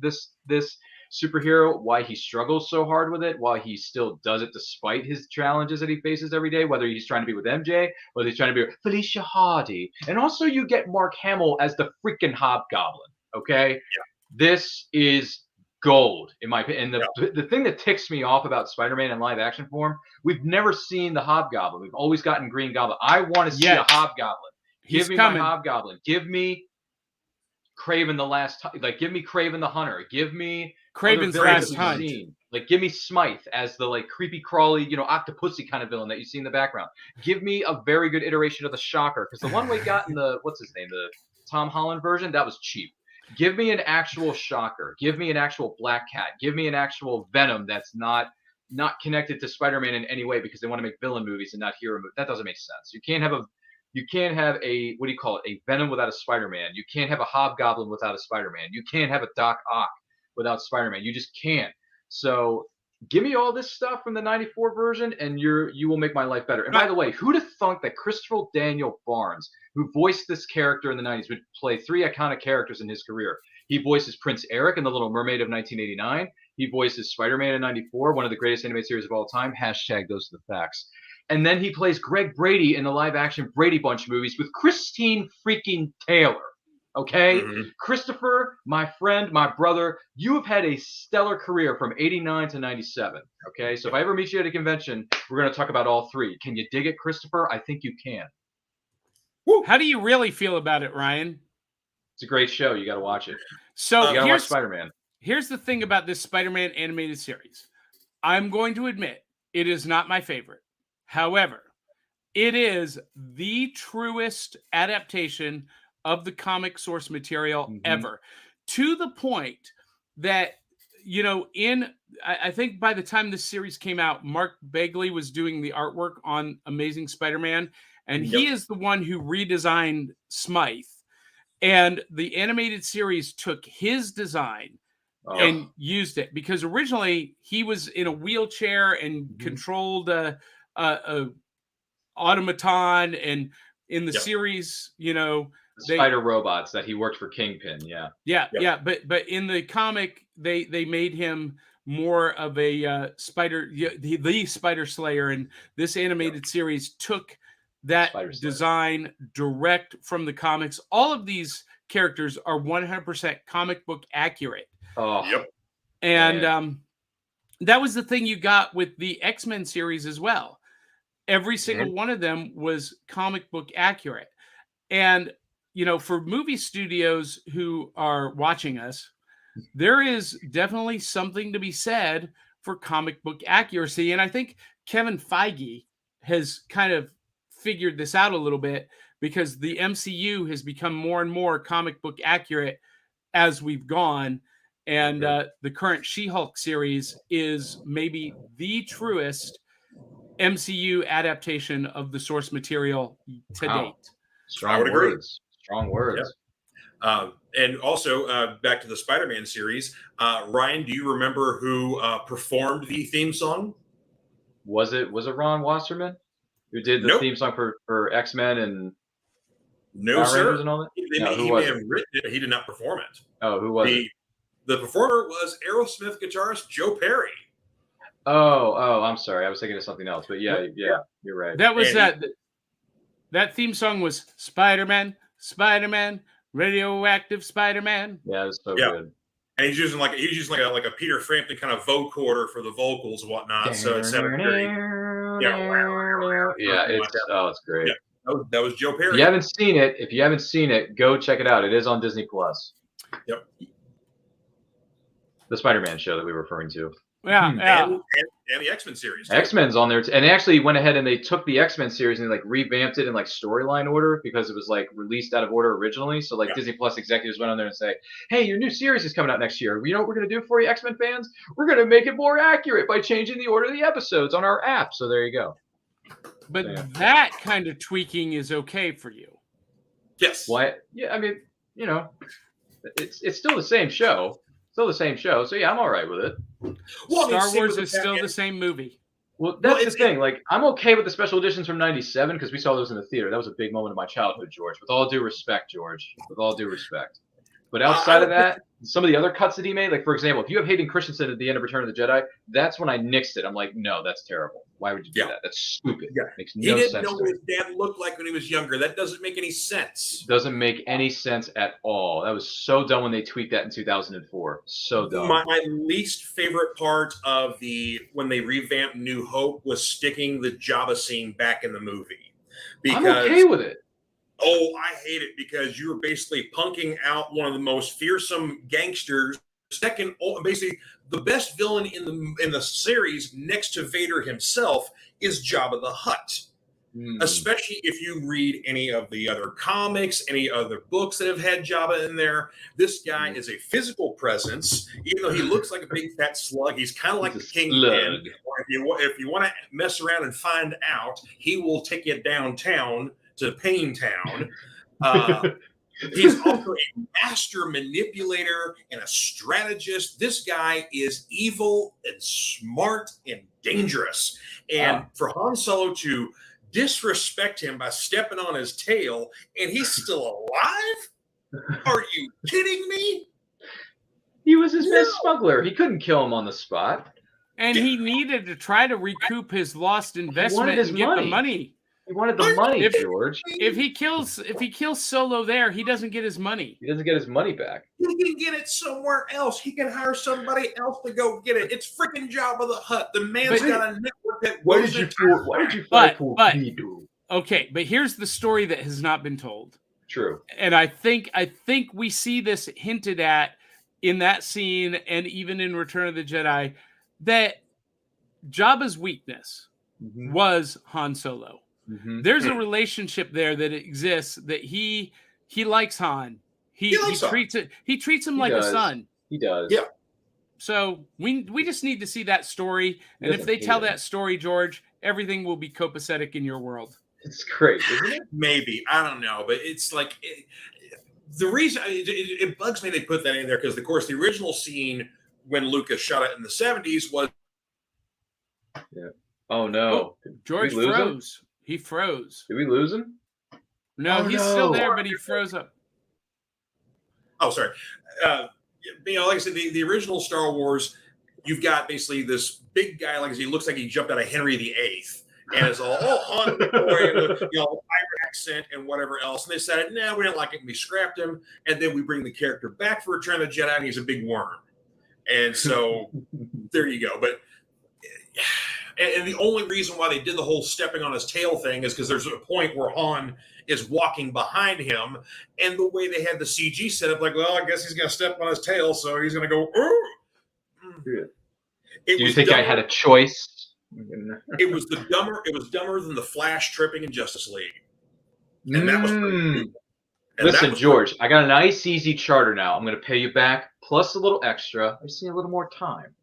superhero, why he struggles so hard with it, why he still does it despite his challenges that he faces every day, whether he's trying to be with MJ, whether he's trying to be with Felicia Hardy. And also you get Mark Hamill as the freaking Hobgoblin, okay? Yeah. This is gold, in my opinion. And the thing that ticks me off about Spider-Man in live action form, we've never seen the Hobgoblin. We've always gotten Green Goblin. I want to see a Hobgoblin. Give me my Hobgoblin. Give me Kraven give me Kraven the Hunter. Give me Kraven's Last Hunt. Like, give me Smythe as the creepy crawly, Octopussy kind of villain that you see in the background. Give me a very good iteration of the Shocker, because the one we got in the the Tom Holland version, that was cheap. Give me an actual Shocker. Give me an actual Black Cat. Give me an actual Venom that's not connected to Spider-Man in any way, because they want to make villain movies and not hero movies. That doesn't make sense. You can't have a what do you call it? A Venom without a Spider-Man. You can't have a Hobgoblin without a Spider-Man. You can't have a Doc Ock without Spider-Man. You just can't. So give me all this stuff from the 94 version, and you will make my life better. And by the way, who'd have thunk that Christopher Daniel Barnes, who voiced this character in the 90s, would play 3 iconic characters in his career? He voices Prince Eric in The Little Mermaid of 1989. He voices Spider-Man in 94, one of the greatest animated series of all time. # those are the facts. And then he plays Greg Brady in the live-action Brady Bunch movies with Christine freaking Taylor. Okay? Christopher, my friend, my brother, you have had a stellar career from 89 to 97. Okay? So if I ever meet you at a convention, we're going to talk about all 3. Can you dig it, Christopher? I think you can. Woo. How do you really feel about it, Ryan? It's a great show. You got to watch it. So you got to watch Spider-Man. Here's the thing about this Spider-Man animated series. I'm going to admit it is not my favorite. However, it is the truest adaptation of the comic source material ever, to the point that, you know, I think by the time this series came out, Mark Bagley was doing the artwork on Amazing Spider-Man, and he is the one who redesigned Smythe. And the animated series took his design and used it, because originally he was in a wheelchair and controlled a automaton, and in the series, you know, the spider robots that he worked for Kingpin. But in the comic, they made him more of a spider, the Spider Slayer, and this animated series took that design direct from the comics. All of these characters are 100% comic book accurate. And that was the thing you got with the X-Men series as well. Every single one of them was comic book accurate. And, you know, for movie studios who are watching us, there is definitely something to be said for comic book accuracy. And I think Kevin Feige has kind of figured this out a little bit, because the MCU has become more and more comic book accurate as we've gone. And the current She-Hulk series is maybe the truest MCU adaptation of the source material to date. Strong words. Strong words. And also, back to the Spider-Man series, Ryan, do you remember who performed the theme song? Was it Ron Wasserman who did the theme song for X-Men and No, Power Rangers and all that? He may have written it. He did not perform it. Oh, who was it? The performer was Aerosmith guitarist Joe Perry. Oh, I'm sorry. I was thinking of something else. But yeah, you're right. That was that theme song was Spider-Man, radioactive Spider-Man. Yeah, it was so good. And he's using like a Peter Frampton kind of vocoder for the vocals and whatnot. So it sounded very it's great. Yeah, that was Joe Perry. If you haven't seen it, go check it out. It is on Disney Plus. Yep. The Spider-Man show that we were referring to. And the X-Men series. X-Men's on there, and they actually went ahead and they took the X-Men series and they like revamped it in like storyline order, because it was like released out of order originally. So like Disney Plus executives went on there and say, "Hey, your new series is coming out next year. You know what we're gonna do for you, X-Men fans? We're gonna make it more accurate by changing the order of the episodes on our app." So there you go. But that kind of tweaking is okay for you. Yes. What? Yeah, I mean, you know, it's still the same show. So yeah, I'm all right with it. Well, Star Wars is still the same movie. Well, that's the thing. Like, I'm okay with the special editions from '97 because we saw those in the theater. That was a big moment of my childhood, George. With all due respect, George. With all due respect. But outside of that, some of the other cuts that he made, like for example, if you have Hayden Christensen at the end of Return of the Jedi, that's when I nixed it. I'm like, no, that's terrible. Why would you do that? That's stupid. Yeah. Makes He no didn't sense. know what his dad looked like when he was younger. That doesn't make any sense. Doesn't make any sense at all. That was so dumb when they tweaked that in 2004. So dumb. My least favorite part of when they revamped New Hope was sticking the Jabba scene back in the movie. Because I'm okay with it. Oh, I hate it because you were basically punking out one of the most fearsome gangsters. Basically, the best villain in the series next to Vader himself is Jabba the Hutt. Especially if you read any of the other comics, any other books that have had Jabba in there. This guy is a physical presence, even though he looks like a big fat slug. He's kind of like the Kingpin. If you want to mess around and find out, he will take you downtown to Pain Town. He's also a master manipulator and a strategist. This guy is evil and smart and dangerous. And for Han Solo to disrespect him by stepping on his tail, and he's still alive? Are you kidding me? He was his best smuggler. He couldn't kill him on the spot. And he needed to try to recoup his lost investment and get the money. He wanted the money, George. If he kills Solo there, he doesn't get his money. He doesn't get his money back. He can get it somewhere else. He can hire somebody else to go get it. It's freaking Jabba the Hutt. The man's got a network that. Why did you fight for people? Okay, but here's the story that has not been told. True. And I think we see this hinted at in that scene and even in Return of the Jedi, that Jabba's weakness Mhm. was Han Solo. Mhm. There's a relationship there that exists that he likes Han. He likes Han. treats him He like a does. son. He does. Yeah. So we just need to see that story, He and if doesn't they hate tell him. that story, George, everything will be copacetic in your world. It's great, isn't it? Maybe, I don't know, but it's like the reason it bugs me they put that in there because, of course, the original scene when Lucas shot it in the 70s was Oh no! George Did we lose him? froze. He froze. Did we lose him? No, Oh, he's still no. there, but he froze up. sorry. Like I said, the original Star Wars, you've got basically this big guy, like I said, he looks like he jumped out of Henry VIII, and it's all Han with pirate accent and whatever else. And they decided, no, we didn't like it, and we scrapped him. And then we bring the character back for Return of the Jedi, and he's a big worm. And so there you go. But and the only reason why they did the whole stepping on his tail thing is because there's a point where Han is walking behind him, and the way they had the CG set up, like, well, I guess he's going to step on his tail, so he's going to go. Do It you was think I dumber- had a choice? It was dumber. It was dumber than the Flash tripping in Justice League, and that was pretty cool. And that Listen, was George, I got a nice, easy charter now. I'm going to pay you back plus a little extra. I just need a little more time.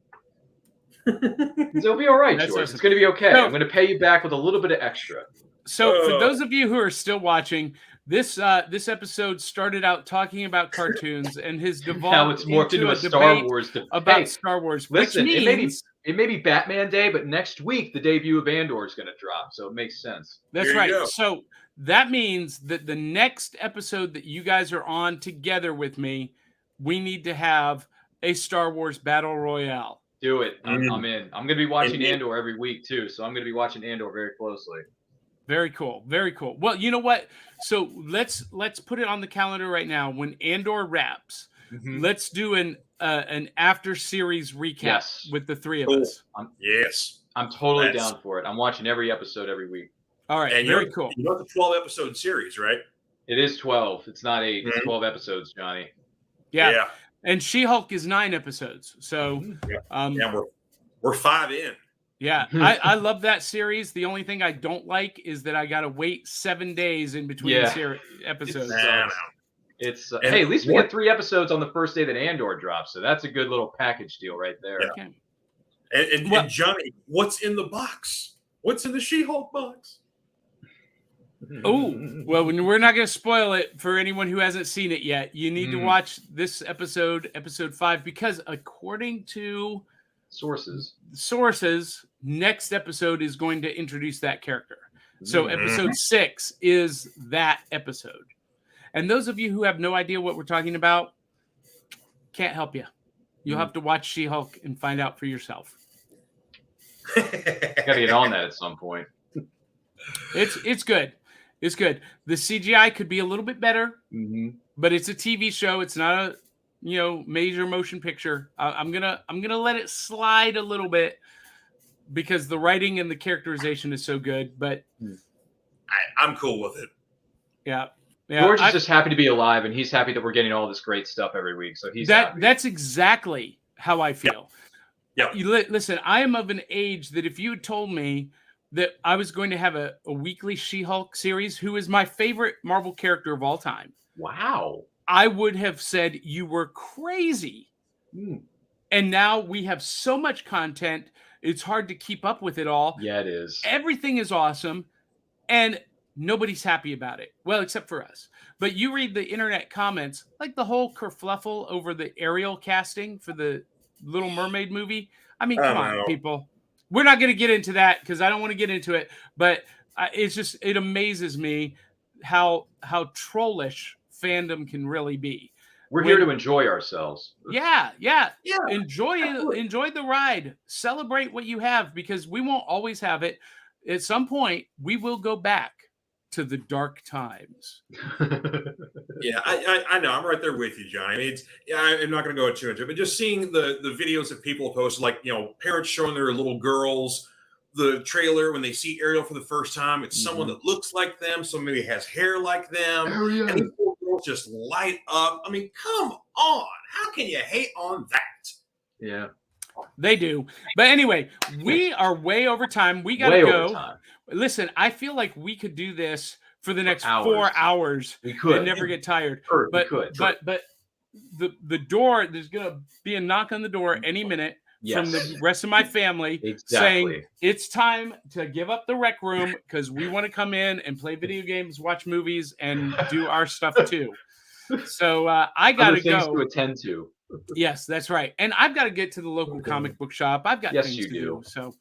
It'll be all right, That's George. awesome. It's going to be okay. No. I'm going to pay you back with a little bit of extra. So for those of you who are still watching, this episode started out talking about cartoons and has devolved Now it's morphed into a Star debate Wars about Hey, Star Wars. listen, which means it may be Batman Day, but next week the debut of Andor is going to drop, so it makes sense. that's There you right. go. So that means that the next episode that you guys are on together with me, we need to have a Star Wars Battle Royale. Do it. I'm in. I'm going to be watching Indeed. Andor every week too, so I'm going to be watching Andor very closely. Very cool. Very cool. Well, you know what? So let's put it on the calendar right now. When Andor wraps, let's do an after series recap Yes. with the three of Cool. us. Yes. I'm totally That's- down for it. I'm watching every episode every week. All right. And Very cool. You know it's a 12-episode series, right? It is 12. It's not 8. It's Mhm. 12 episodes, Johnny. Yeah. And She-Hulk is 9 episodes. So Yeah, we're 5 in. yeah, I love that series. The only thing I don't like is that I got to wait 7 days in between Yeah. episodes. Nah, It's And hey, at least we what- get 3 episodes on the first day that Andor drops, so that's a good little package deal right there. Yeah. Okay. And What- Johnny, what's in the box? What's in the She-Hulk box? Oh, well, we're not going to spoil it for anyone who hasn't seen it yet. You need to watch this episode 5, because according to Sources. sources, next episode is going to introduce that character. So Mhm. episode 6 is that episode. And those of you who have no idea what we're talking about, can't help you. You'll have to watch She-Hulk and find out for yourself. Got to get on that at some point. It's good. It's good. The CGI could be a little bit better, but it's a TV show. It's not a major motion picture. I'm gonna let it slide a little bit because the writing and the characterization is so good. But I'm cool with it. yeah. George is just happy to be alive, and he's happy that we're getting all this great stuff every week. So he's happy. That's exactly how I feel. Yep. Listen, I am of an age that if you had told me that I was going to have a weekly She-Hulk series, who is my favorite Marvel character of all time, Wow. I would have said you were crazy. And now we have so much content, it's hard to keep up with it all. Yeah, it is. Everything is awesome, and nobody's happy about it. Well, except for us. But you read the internet comments, like the whole kerfluffle over the Ariel casting for the Little Mermaid movie. I mean, come on, people. We're not going to get into that because I don't want to get into it. But it amazes me how trollish fandom can really be. We're here to enjoy ourselves. Yeah. Enjoy the ride. Celebrate what you have, because we won't always have it. At some point, we will go back to the dark times. Yeah, I know. I'm right there with you, Johnny. I mean, I'm not going to go too into it, but just seeing the videos that people post, like, parents showing their little girls the trailer when they see Ariel for the first time. It's someone that looks like them, so maybe has hair like them. And these little girls just light up. I mean, come on. How can you hate on that? Yeah. They do. But anyway, we are way over time. We got to Way go. over time. Listen, I feel like we could do this for the next hours. 4 hours We could and never get tired. Sure, But we could. but the door, there's going to be a knock on the door any minute from the rest of my family saying it's time to give up the rec room because we want to come in and play video games, watch movies, and do our stuff too. So I got to go. To attend to. Yes, that's right. And I've got to get to the local comic book shop. I've got things to do. So,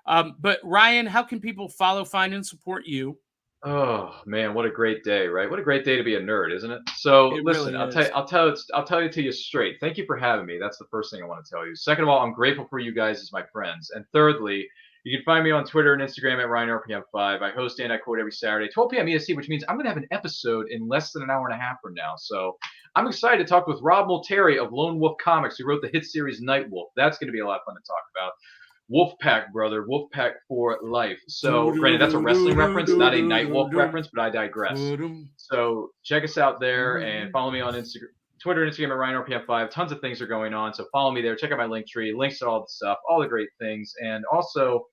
but Ryan, how can people follow, find, and support you? Oh man, what a great day, right? What a great day to be a nerd, isn't it? So listen, really I'll tell you to you straight. Thank you for having me. That's the first thing I want to tell you. Second of all, I'm grateful for you guys as my friends. And thirdly, you can find me on Twitter and Instagram at RyanRPM5. I host and I quote every Saturday, 12 p.m. EST, which means I'm going to have an episode in less than an hour and a half from now. So I'm excited to talk with Rob Multeri of Lone Wolf Comics, who wrote the hit series Night Wolf. That's going to be a lot of fun to talk about. Wolfpack, brother. Wolfpack for life. So, granted, that's a wrestling reference, not a Night Wolf reference, but I digress. So, check us out there and follow me on Instagram, Twitter and Instagram at RyanRPM5. Tons of things are going on. So, follow me there. Check out my link tree, links to all the stuff, all the great things. And also,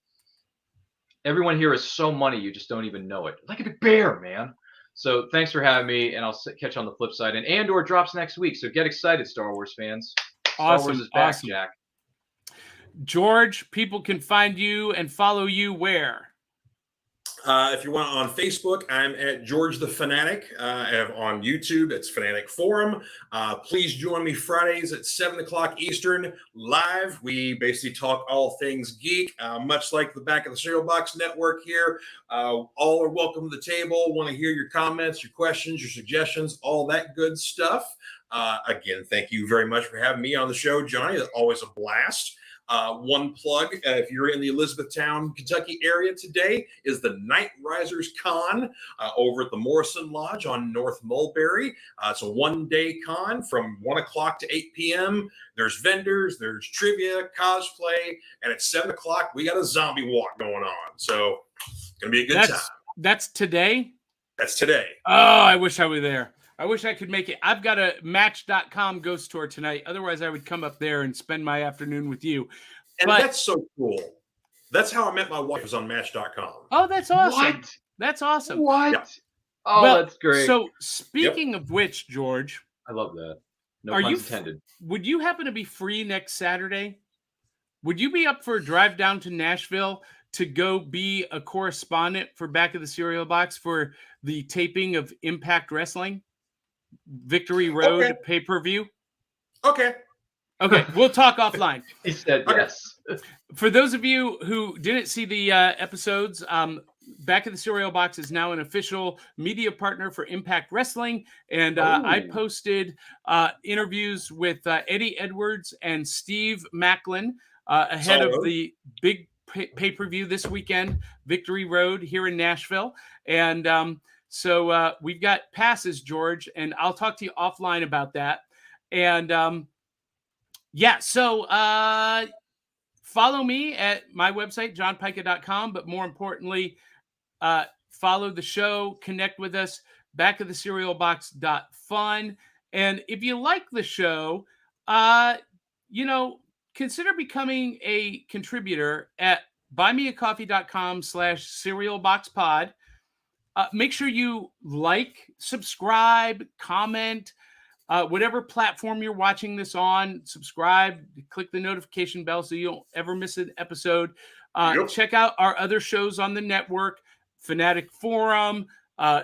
everyone here is so money, you just don't even know it. Like a big bear, man. So, thanks for having me, and I'll catch you on the flip side. And Andor drops next week, so get excited, Star Wars fans. Star Wars is back, Jack. George, people can find you and follow you where? If you want on Facebook, I'm at George the Fanatic. On YouTube, it's Fanatic Forum. Please join me Fridays at 7 o'clock Eastern live. We basically talk all things geek, much like the Back of the Cereal Box Network here. All are welcome to the table. Want to hear your comments, your questions, your suggestions, all that good stuff. Again, thank you very much for having me on the show, Johnny. It's always a blast. One plug, if you're in the Elizabethtown, Kentucky area today, is the Night Risers Con over at the Morrison Lodge on North Mulberry. It's a one-day con from 1 o'clock to 8 p.m. There's vendors, there's trivia, cosplay, and at 7 o'clock, we got a zombie walk going on. So it's going to be a good time. That's today? That's today. Oh, I wish I were there. I wish I could make it. I've got a Match.com ghost tour tonight. Otherwise, I would come up there and spend my afternoon with you. And that's so cool. That's how I met my wife, was on Match.com. Oh, that's awesome. What? That's awesome. What? Yeah. Oh, well, that's great. So speaking of which, George. I love that. No pun intended. Would you happen to be free next Saturday? Would you be up for a drive down to Nashville to go be a correspondent for Back of the Cereal Box for the taping of Impact Wrestling? Victory Road pay-per-view? Okay, we'll talk offline. He said yes. For those of you who didn't see the episodes, Back of the Cereal Box is now an official media partner for Impact Wrestling, and I posted interviews with Eddie Edwards and Steve Macklin ahead of the big pay-per-view this weekend, Victory Road here in Nashville, and so we've got passes, George, and I'll talk to you offline about that. And so follow me at my website, johnpyka.com, but more importantly, follow the show, connect with us, backofthecerealbox.fun. And if you like the show, consider becoming a contributor at buymeacoffee.com/cerealboxpod. Make sure you like, subscribe, comment, whatever platform you're watching this on, subscribe, click the notification bell so you don't ever miss an episode. Check out our other shows on the network, Fanatic Forum,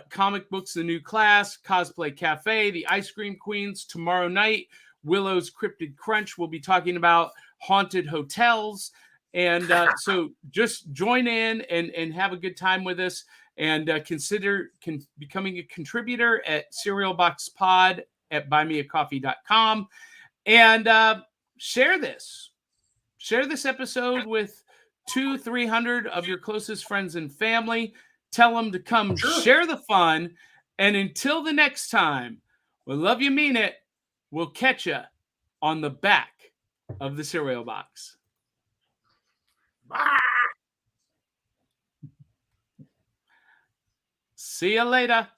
Comic Books, The New Class, Cosplay Cafe, The Ice Cream Queens. Tomorrow night, Willow's Cryptid Crunch. We'll be talking about haunted hotels. And so just join in and have a good time with us. And consider becoming a contributor at Cereal Box Pod at buymeacoffee.com. And share this episode with 200-300 of your closest friends and family. Tell them to come share the fun. And until the next time, we love you, mean it. We'll catch you on the back of the cereal box. Bye. See you later.